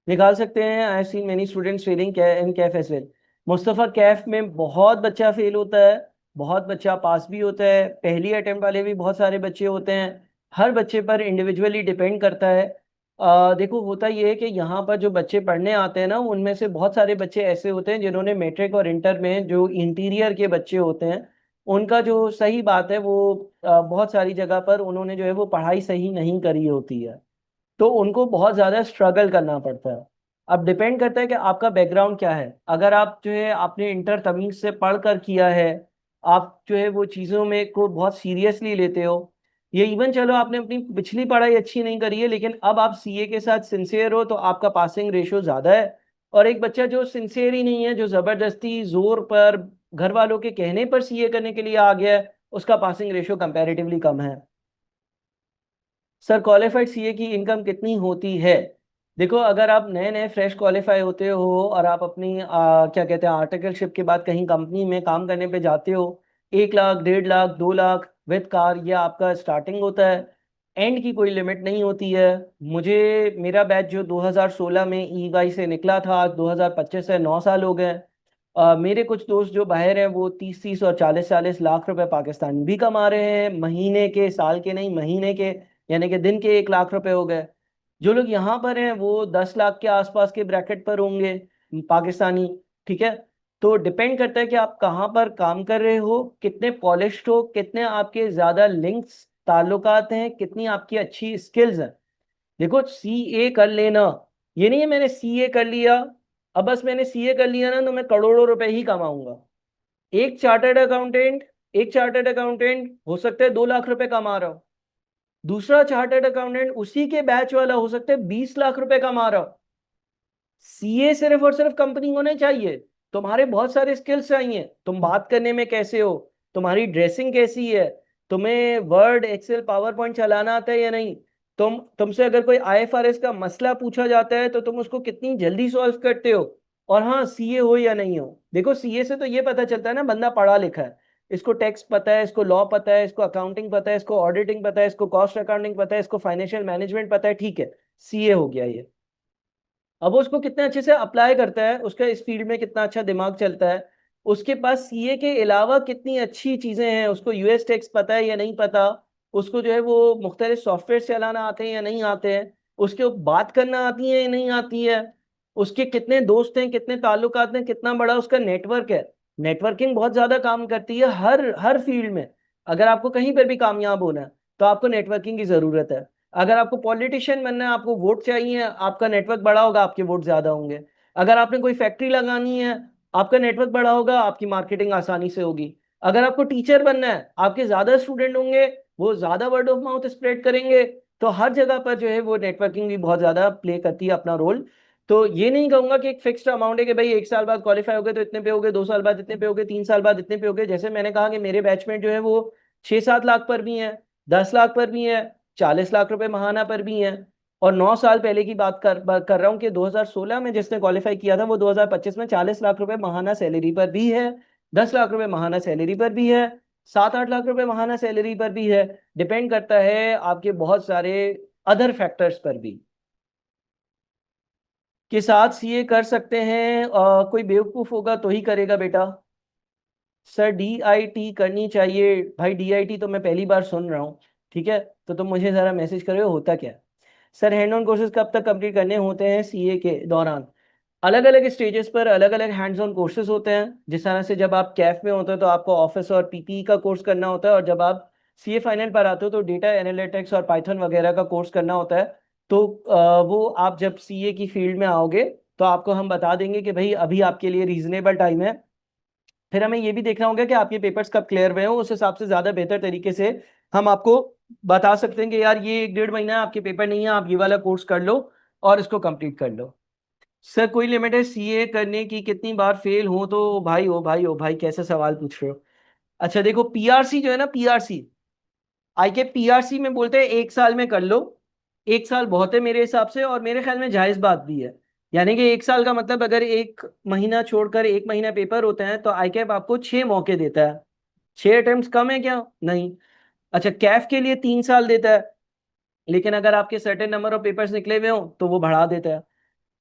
निकाल सकते हैं। I have seen many students failing in CAF as well. Mustafa, CAF में बहुत बच्चा फेल होता है, बहुत बच्चा पास भी होता है, पहली अटेम्प्ट वाले भी बहुत सारे बच्चे होते हैं। हर बच्चे पर इंडिविजुअली डिपेंड करता है। देखो होता ये है कि यहाँ पर जो बच्चे पढ़ने आते हैं ना, उनमें से बहुत सारे बच्चे ऐसे होते हैं जिन्होंने मैट्रिक और इंटर में, जो इंटीरियर के बच्चे होते हैं, उनका जो सही बात है वो बहुत सारी जगह पर उन्होंने जो है वो पढ़ाई सही नहीं करी होती है, तो उनको बहुत ज़्यादा स्ट्रगल करना पड़ता है। अब डिपेंड करता है कि आपका बैकग्राउंड क्या है। अगर आप जो है आपने इंटर तमीज से पढ़ कर किया है, आप जो है वो चीज़ों में को बहुत सीरियसली लेते हो, ये इवन चलो आपने अपनी पिछली पढ़ाई अच्छी नहीं करी है लेकिन अब आप सीए के साथ सिंसियर हो तो आपका पासिंग रेशियो ज़्यादा है। और एक बच्चा जो सिंसियर ही नहीं है, जो ज़बरदस्ती जोर पर घर वालों के कहने पर सीए करने के लिए आ गया है, उसका पासिंग रेशियो कंपैरेटिवली कम है। सर क्वालिफाइड सीए की इनकम कितनी होती है? देखो, अगर आप नए नए फ्रेश क्वालिफाई होते हो और आप अपनी क्या कहते हैं आर्टिकलशिप के बाद कहीं कंपनी में काम करने पे जाते हो, 1 लाख 1.5 लाख 2 लाख विद कार ये आपका स्टार्टिंग होता है। एंड की कोई लिमिट नहीं होती है। मुझे मेरा बैच जो 2016 में ईवाई से निकला था, आज 2025 से 9 साल हो गए। मेरे कुछ दोस्त जो बाहर हैं वो 30-30 और 40-40 लाख रुपए पाकिस्तानी भी कमा रहे हैं महीने के, साल के नहीं महीने के, यानी कि दिन के 1 लाख रुपए हो गए। जो लोग यहाँ पर हैं वो 10 लाख के आसपास के ब्रैकेट पर होंगे पाकिस्तानी। ठीक है, तो डिपेंड करता है कि आप कहाँ पर काम कर रहे हो, कितने पॉलिश्ड हो, कितने आपके ज्यादा लिंक्स ताल्लुकात हैं, कितनी आपकी अच्छी स्किल्स हैं। देखो, सीए कर लेना ये नहीं है मैंने सीए कर लिया, अब बस मैंने सीए कर लिया ना तो मैं करोड़ों रुपए ही कमाऊंगा। एक चार्टर्ड अकाउंटेंट एक चार्टर्ड अकाउंटेंट हो सकता है 2 लाख रुपए कमा रहा हो, दूसरा चार्टर्ड अकाउंटेंट उसी के बैच वाला हो सकता है 20 लाख रुपए कमा रहा हो। सीए सिर्फ और सिर्फ कंपनी होने चाहिए, तुम्हारे बहुत सारे स्किल्स चाहिए। तुम बात करने में कैसे हो, तुम्हारी ड्रेसिंग कैसी है, तुम्हें वर्ड एक्सेल पावर पॉइंट चलाना आता है या नहीं, तुमसे अगर कोई आईएफआरएस का मसला पूछा जाता है तो तुम उसको कितनी जल्दी सॉल्व करते हो। और हाँ, सीए हो या नहीं हो, देखो सीए से तो ये पता चलता है ना बंदा पढ़ा लिखा है, इसको टैक्स पता है, इसको लॉ पता है, इसको अकाउंटिंग पता है, इसको ऑडिटिंग पता है, इसको कॉस्ट अकाउंटिंग पता है, इसको फाइनेंशियल मैनेजमेंट पता है, ठीक है, सीए हो गया ये। अब वो उसको कितने अच्छे से अप्लाई करता है, उसका इस फील्ड में कितना अच्छा दिमाग चलता है, उसके पास सीए के अलावा कितनी अच्छी चीजें हैं, उसको यूएस टैक्स पता है या नहीं पता, उसको जो है वो मुख्तलिफ सॉफ्टवेयर चलाना आते हैं या नहीं आते हैं, उसके बात करना आती है या नहीं आती है, उसके कितने दोस्त हैं, कितने ताल्लुकात हैं, कितना बड़ा उसका नेटवर्क है। नेटवर्किंग बहुत ज्यादा काम करती है हर हर फील्ड में। अगर आपको कहीं पर भी कामयाब होना है तो आपको नेटवर्किंग की जरूरत है। अगर आपको पॉलिटिशियन बनना है, आपको वोट चाहिए, आपका नेटवर्क बड़ा होगा, आपके वोट ज्यादा होंगे। अगर आपने कोई फैक्ट्री लगानी है, आपका नेटवर्क बड़ा होगा, आपकी मार्केटिंग आसानी से होगी। अगर आपको टीचर बनना है, आपके ज्यादा स्टूडेंट होंगे, वो ज्यादा वर्ड ऑफ माउथ स्प्रेड करेंगे। तो हर जगह पर जो है वो नेटवर्किंग भी बहुत ज्यादा प्ले करती है अपना रोल। तो ये नहीं कहूंगा कि एक फिक्स्ड अमाउंट है कि भाई 1 साल बाद क्वालिफाई हो गए तो इतने पे हो गए, 2 साल बाद इतने पे हो गए, 3 साल बाद इतने पे हो गए। जैसे मैंने कहा कि मेरे बैचमेट जो है वो 6-7 लाख पर भी हैं, 10 लाख पर भी हैं, 40 लाख रुपए महाना पर भी हैं। और 9 साल पहले की बात कर रहा हूँ कि 2016 में जिसने क्वालिफाई किया था वो 2025 में 40 लाख रुपए महाना सैलरी पर भी है, 10 लाख रुपए महाना सैलरी पर भी है, 7-8 लाख रुपए महाना सैलरी पर भी है। डिपेंड करता है आपके बहुत सारे अदर फैक्टर्स पर भी। के साथ सीए कर सकते हैं, कोई बेवकूफ होगा तो ही करेगा बेटा। सर डीआईटी करनी चाहिए, भाई डीआईटी तो मैं पहली बार सुन रहा हूँ। ठीक है, तो तुम मुझे जरा मैसेज करो होता क्या है? सर हैंड ऑन कोर्सेज कब तक कंप्लीट करने होते हैं सीए के दौरान? अलग अलग स्टेजेस पर अलग अलग हैंड्स ऑन कोर्सेज होते हैं। जिस तरह से जब आप कैफ में होते हो तो आपको ऑफिस और पीपीई का कोर्स करना होता है, और जब आप सीए फाइनल पर आते हो तो डेटा एनालिटिक्स और पाइथन वगैरह का कोर्स करना होता है। तो वो आप जब सीए की फील्ड में आओगे तो आपको हम बता देंगे कि भाई अभी आपके लिए रीजनेबल टाइम है। फिर हमें ये भी देखना होगा कि आपके पेपर्स कब क्लियर हुए हो, उस हिसाब से ज्यादा बेहतर तरीके से हम आपको बता सकते हैं कि यार ये 1-1.5 महीना आपके पेपर नहीं है, आप ये वाला कोर्स कर लो और इसको कंप्लीट कर लो। सर कोई लिमिट है सीए करने की, कितनी बार फेल हो तो? भाई ओ भाई ओ भाई, कैसा सवाल पूछ रहे हो? अच्छा देखो, पीआरसी जो है ना, पीआरसी आई के पीआरसी में बोलते हैं 1 साल में कर लो। 1 साल बहुत है मेरे हिसाब से, और मेरे ख्याल में जायज बात भी है। यानी कि 1 साल का मतलब अगर 1 महीना छोड़कर 1 महीना पेपर होता है तो आई कैप आपको 6 मौके देता है। 6 अटेम्प्ट कम है क्या? नहीं। अच्छा, कैफ के लिए 3 साल देता है, लेकिन अगर आपके सर्टेन नंबर ऑफ पेपर्स निकले हुए हो तो वो बढ़ा देता है।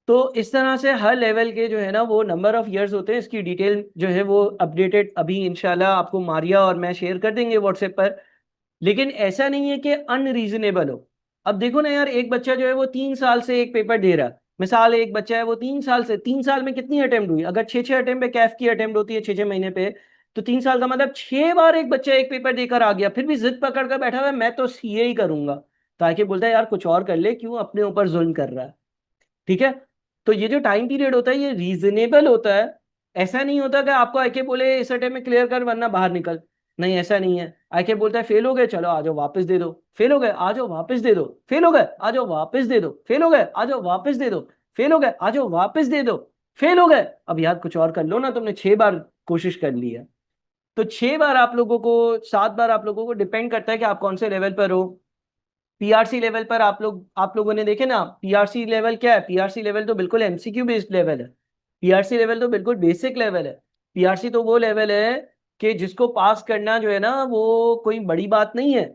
तो इस तरह से हर लेवल के जो है ना वो नंबर ऑफ इयर्स होते हैं। इसकी डिटेल जो है वो अपडेटेड अभी इंशाल्लाह आपको मारिया और मैं शेयर कर देंगे व्हाट्सएप पर। लेकिन ऐसा नहीं है कि अनरीजनेबल हो। अब देखो ना यार, एक बच्चा जो है वो 3 साल से एक पेपर दे रहा है। मिसाल, एक बच्चा है वो 3 साल से, 3 साल में कितनी अटेम्प्ट हुई? अगर 6-6 अटेम्प्ट पे कैफ की अटेम्प्ट होती है 6-6 महीने पे, तो 3 साल का मतलब 6 बार एक बच्चा एक पेपर देकर आ गया, फिर भी जिद पकड़ कर बैठा हुआ है मैं तो सीए ही करूंगा। ताकि बोलता है यार कुछ और कर ले, क्यों अपने ऊपर जुल्म कर रहा है। ठीक है। तो ये जो टाइम पीरियड होता है ये रीजनेबल होता है। ऐसा नहीं होता कि आपको आके बोले इस अटेम्प्ट में क्लियर कर वरना बाहर निकल। नहीं, ऐसा नहीं है। आके बोलता है फेल हो गए, चलो आ जाओ वापस दे दो। फेल हो गए, आ जाओ वापस दे दो। फेल हो गए, आ जाओ वापस दे दो। फेल हो गए, आ जाओ वापस दे दो। फेल हो गए, आ जाओ वापस दे दो। फेल हो गए, अब यार कुछ और कर लो ना, तुमने 6 बार कोशिश कर ली है। तो 6 बार आप लोगों को, 7 बार आप लोगों को डिपेंड करता है कि आप कौन से लेवल पर हो। पीआरसी लेवल पर आप लोगों ने देखे ना, पीआरसी लेवल क्या है? पीआरसी लेवल तो बिल्कुल एमसीक्यू बेस्ड लेवल है। पीआरसी लेवल तो बिल्कुल बेसिक लेवल है। पीआरसी तो वो लेवल है कि जिसको पास करना जो है ना वो कोई बड़ी बात नहीं है।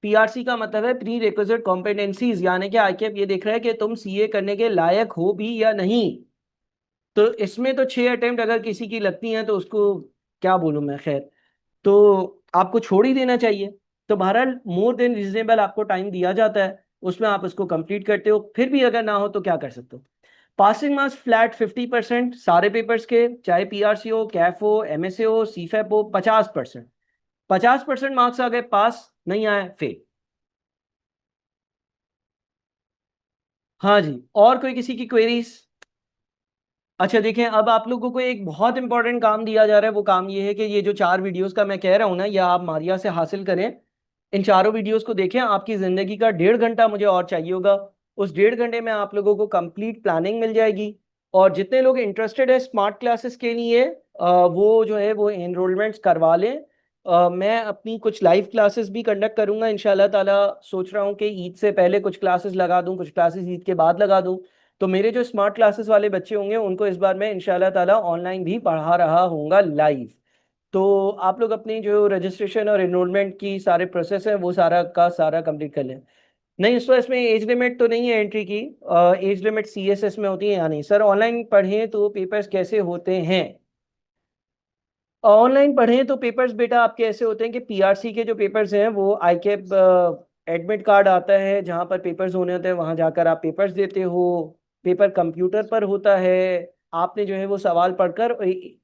पीआरसी का मतलब है प्री रिक्विजिट कॉम्पिटेंसीज, यानी कि आईकेएफ ये देख रहा है कि तुम सीए करने के लायक हो भी या नहीं। तो इसमें तो 6 अटेम्प्ट अगर किसी की लगती हैं तो उसको क्या बोलूं मैं, खैर। तो आपको छोड़ ही देना चाहिए। तो बहरहाल मोर देन रीजनेबल आपको टाइम दिया जाता है, उसमें आप इसको कंप्लीट करते हो, फिर भी अगर ना हो तो क्या कर सकते हो। पासिंग मार्क्स फ्लैट 50% सारे पेपर्स के, चाहे पीआरसी हो, कैफ हो, एमएसए हो, सीफेप हो, 50%। 50% मार्क्स आ गए पास, नहीं आए फेल। हाँ जी, और कोई किसी की क्वेरीज? अच्छा देखें, अब आप लोगों को एक बहुत इंपॉर्टेंट काम दिया जा रहा है। वो काम ये है कि ये जो 4 वीडियोस का मैं कह रहा हूँ ना, ये आप मारिया से हासिल करें। इन चारों वीडियोस को देखें। आपकी जिंदगी का 1.5 घंटा मुझे और चाहिए होगा। उस 1.5 घंटे में आप लोगों को कंप्लीट प्लानिंग मिल जाएगी। और जितने लोग इंटरेस्टेड है स्मार्ट क्लासेस के लिए, वो जो है वो एनरोलमेंट्स करवा लें। मैं अपनी कुछ लाइव क्लासेस भी कंडक्ट करूंगा इंशाल्लाह ताला। सोच रहा हूँ कि ईद से पहले कुछ क्लासेस लगा दूं, कुछ क्लासेस ईद के बाद लगा दूं। तो मेरे जो स्मार्ट क्लासेस वाले बच्चे होंगे उनको इस बार मैं इंशाल्लाह ताला ऑनलाइन भी पढ़ा रहा हूँगा लाइव। तो आप लोग अपनी जो रजिस्ट्रेशन और एनरोलमेंट की सारे प्रोसेस है वो सारा का सारा कंप्लीट कर लें। नहीं, इस इसमें एज लिमिट तो नहीं है एंट्री की। एज लिमिट सीएसएस में होती है या नहीं सर? ऑनलाइन पढ़ें तो पेपर्स कैसे होते हैं? ऑनलाइन पढ़ें तो पेपर्स बेटा आपके ऐसे होते हैं कि पीआरसी के जो पेपर्स हैं वो आईकेप एडमिट कार्ड आता है जहाँ पर पेपर्स होने होते हैं, वहाँ जाकर आप पेपर्स देते हो। पेपर कंप्यूटर पर होता है। आपने जो है वो सवाल पढ़कर,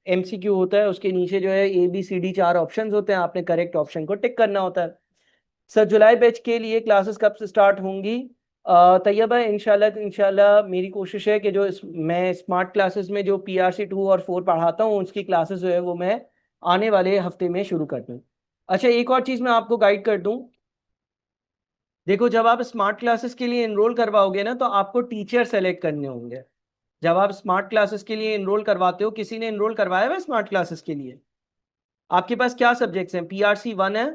एमसीक्यू होता है, उसके नीचे जो है ABCD 4 ऑप्शंस होते हैं, आपने करेक्ट ऑप्शन को टिक करना होता है। सर जुलाई बैच के लिए क्लासेस कब से स्टार्ट होंगी? तैयबा, इंशाल्लाह इंशाल्लाह मेरी कोशिश है कि मैं स्मार्ट क्लासेस में जो PRC 2 और 4 पढ़ाता हूँ उसकी क्लासेस जो है वो मैं आने वाले हफ्ते में शुरू कर दूँ। अच्छा, एक और चीज़ मैं आपको गाइड कर दूँ। देखो, जब आप स्मार्ट क्लासेस के लिए इनरोल करवाओगे ना तो आपको टीचर सेलेक्ट करने होंगे। जब आप स्मार्ट क्लासेस के लिए इनरोल करवाते हो, किसी ने इनरोल करवाया है स्मार्ट क्लासेस के लिए? आपके पास क्या सब्जेक्ट्स हैं? PRC 1 है,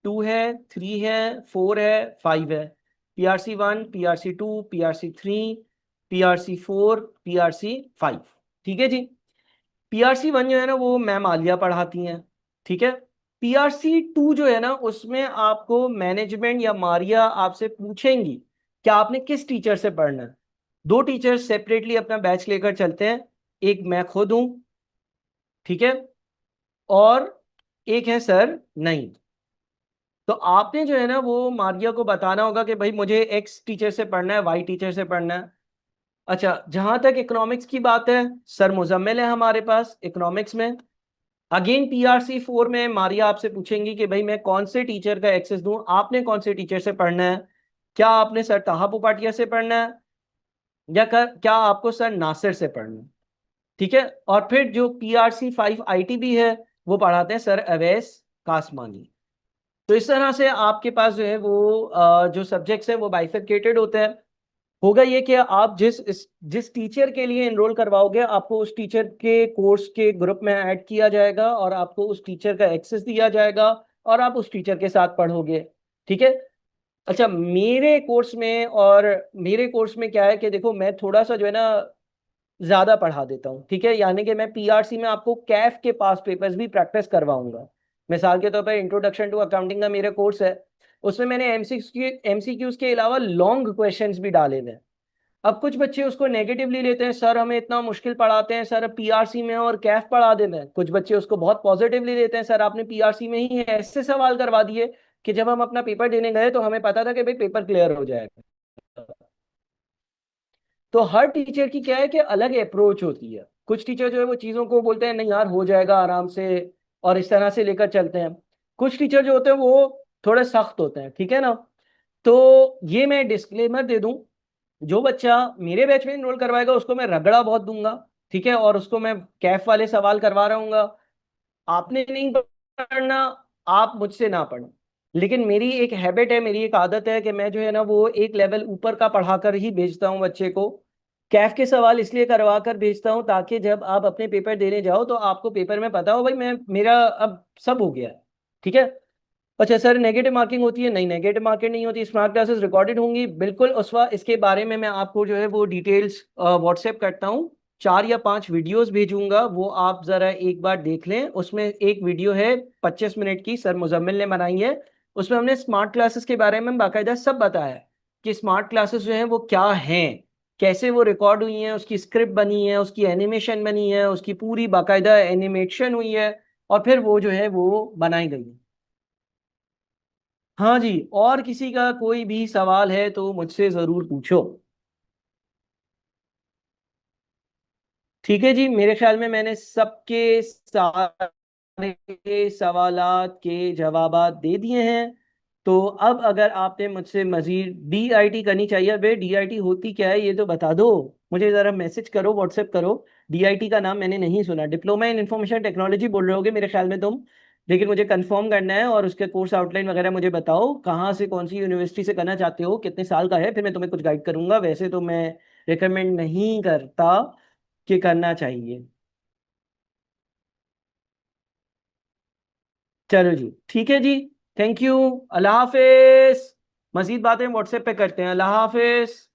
2 है, 3 है, 4 है, 5 है। PRC 1, PRC 2, PRC 3, PRC 4, PRC 5। ठीक है जी। PRC 1 जो है ना वो मैम आलिया पढ़ाती हैं। ठीक है। PRC 2 जो है ना उसमें आपको मैनेजमेंट या मारिया आपसे पूछेंगी कि आपने किस टीचर से पढ़ना है। 2 टीचर्स सेपरेटली अपना बैच लेकर चलते हैं। एक मैं खुद हूं, ठीक है, और एक है सर नहीं। तो आपने जो है ना वो मारिया को बताना होगा कि भाई मुझे एक्स टीचर से पढ़ना है, वाई टीचर से पढ़ना है। अच्छा, जहां तक इकोनॉमिक्स की बात है, सर मुजम्मिल है हमारे पास इकोनॉमिक्स में। अगेन PRC 4 में मारिया आपसे पूछेंगी कि भाई मैं कौन से टीचर का एक्सेस दूं, आपने कौन से टीचर से पढ़ना है। क्या आपने सर ताहा पोपाटिया से पढ़ना है, या क्या आपको सर नासिर से पढ़ना है? ठीक है। और फिर जो PRC 5 ITB है वो पढ़ाते हैं सर अवैस कासमानी। तो इस तरह से आपके पास जो है वो जो सब्जेक्ट्स है वो बाइफरकेटेड होते हैं। होगा ये कि आप जिस टीचर के लिए एनरोल करवाओगे आपको उस टीचर के कोर्स के ग्रुप में ऐड किया जाएगा और आपको उस टीचर का एक्सेस दिया जाएगा और आप उस टीचर के साथ पढ़ोगे। ठीक है। अच्छा, मेरे कोर्स में क्या है कि देखो मैं थोड़ा सा जो है ना ज्यादा पढ़ा देता हूँ। ठीक है, यानी कि मैं पीआरसी में आपको कैफ के पास पेपर्स भी प्रैक्टिस करवाऊंगा। मिसाल के तौर पर इंट्रोडक्शन टू अकाउंटिंग का मेरा कोर्स है, उसमें मैंने एमसीक्यूज के अलावा लॉन्ग क्वेश्चंस भी डाले हुए हैं। अब कुछ बच्चे उसको नेगेटिवली लेते हैं, सर हमें इतना मुश्किल पढ़ाते हैं, सर अब पीआरसी में और कैफ पढ़ा देते हैं। कुछ बच्चे उसको बहुत पॉजिटिवली लेते हैं, सर आपने पीआरसी में ही ऐसे सवाल करवा दिए कि जब हम अपना पेपर देने गए तो हमें पता था कि भाई पेपर क्लियर हो जाएगा। तो हर टीचर की क्या है कि अलग अप्रोच होती है। कुछ टीचर जो है वो चीज़ों को बोलते हैं नहीं यार हो जाएगा आराम से, और इस तरह से लेकर चलते हैं। कुछ टीचर जो होते हैं वो थोड़े सख्त होते हैं, ठीक है ना। तो ये मैं डिस्क्लेमर दे दूं, जो बच्चा मेरे बैच में इनरोल करवाएगा उसको मैं रगड़ा बहुत दूंगा, ठीक है, और उसको मैं कैफ वाले सवाल करवा रहूंगा। आपने नहीं पढ़ना, आप मुझसे ना पढ़ो। लेकिन मेरी एक हैबिट है, मेरी एक आदत है कि मैं जो है ना वो एक लेवल ऊपर का पढ़ाकर ही भेजता हूँ बच्चे को। कैफ के सवाल इसलिए करवा कर भेजता हूँ ताकि जब आप अपने पेपर देने जाओ तो आपको पेपर में पता हो भाई मैं मेरा अब सब हो गया है, ठीक है। अच्छा सर, नेगेटिव मार्किंग होती है? नहीं, नेगेटिव मार्किंग नहीं होती। स्मार्ट क्लासेस रिकॉर्डेड होंगी बिल्कुल उसवा, इसके बारे में मैं आपको जो है वो डिटेल्स व्हाट्सएप करता हूँ। 4 या 5 वीडियोस भेजूंगा, वो आप जरा एक बार देख लें। उसमें एक वीडियो है 25 मिनट की, सर मुजम्मिल ने बनाई है। उसमें हमने स्मार्ट क्लासेस के बारे में बाकायदा सब बताया है कि स्मार्ट क्लासेस जो है वो क्या हैं, कैसे वो रिकॉर्ड हुई हैं, उसकी स्क्रिप्ट बनी है, उसकी एनिमेशन बनी है, उसकी पूरी बाकायदा एनिमेशन हुई है, और फिर वो जो है वो बनाई गई है। हाँ जी, और किसी का कोई भी सवाल है तो मुझसे जरूर पूछो। ठीक है जी, मेरे ख्याल में मैंने सबके सारे सवालात के जवाबात दे दिए हैं। तो अब अगर आपने मुझसे मजीद डीआईटी करनी चाहिए, वे डीआईटी होती क्या है ये तो बता दो। मुझे ज़रा मैसेज करो, व्हाट्सएप करो। डीआईटी का नाम मैंने नहीं सुना। डिप्लोमा इन इंफॉर्मेशन टेक्नोलॉजी बोल रहे होगे मेरे ख्याल में तुम। लेकिन मुझे कंफर्म करना है, और उसके कोर्स आउटलाइन वगैरह मुझे बताओ, कहाँ से कौन सी यूनिवर्सिटी से करना चाहते हो, कितने साल का है, फिर मैं तुम्हें कुछ गाइड करूंगा। वैसे तो मैं रिकमेंड नहीं करता कि करना चाहिए। चलो जी, ठीक है जी। Thank you. अल्लाह हाफिज। मजीद बातें व्हाट्सएप पे करते हैं। अल्लाह हाफिज।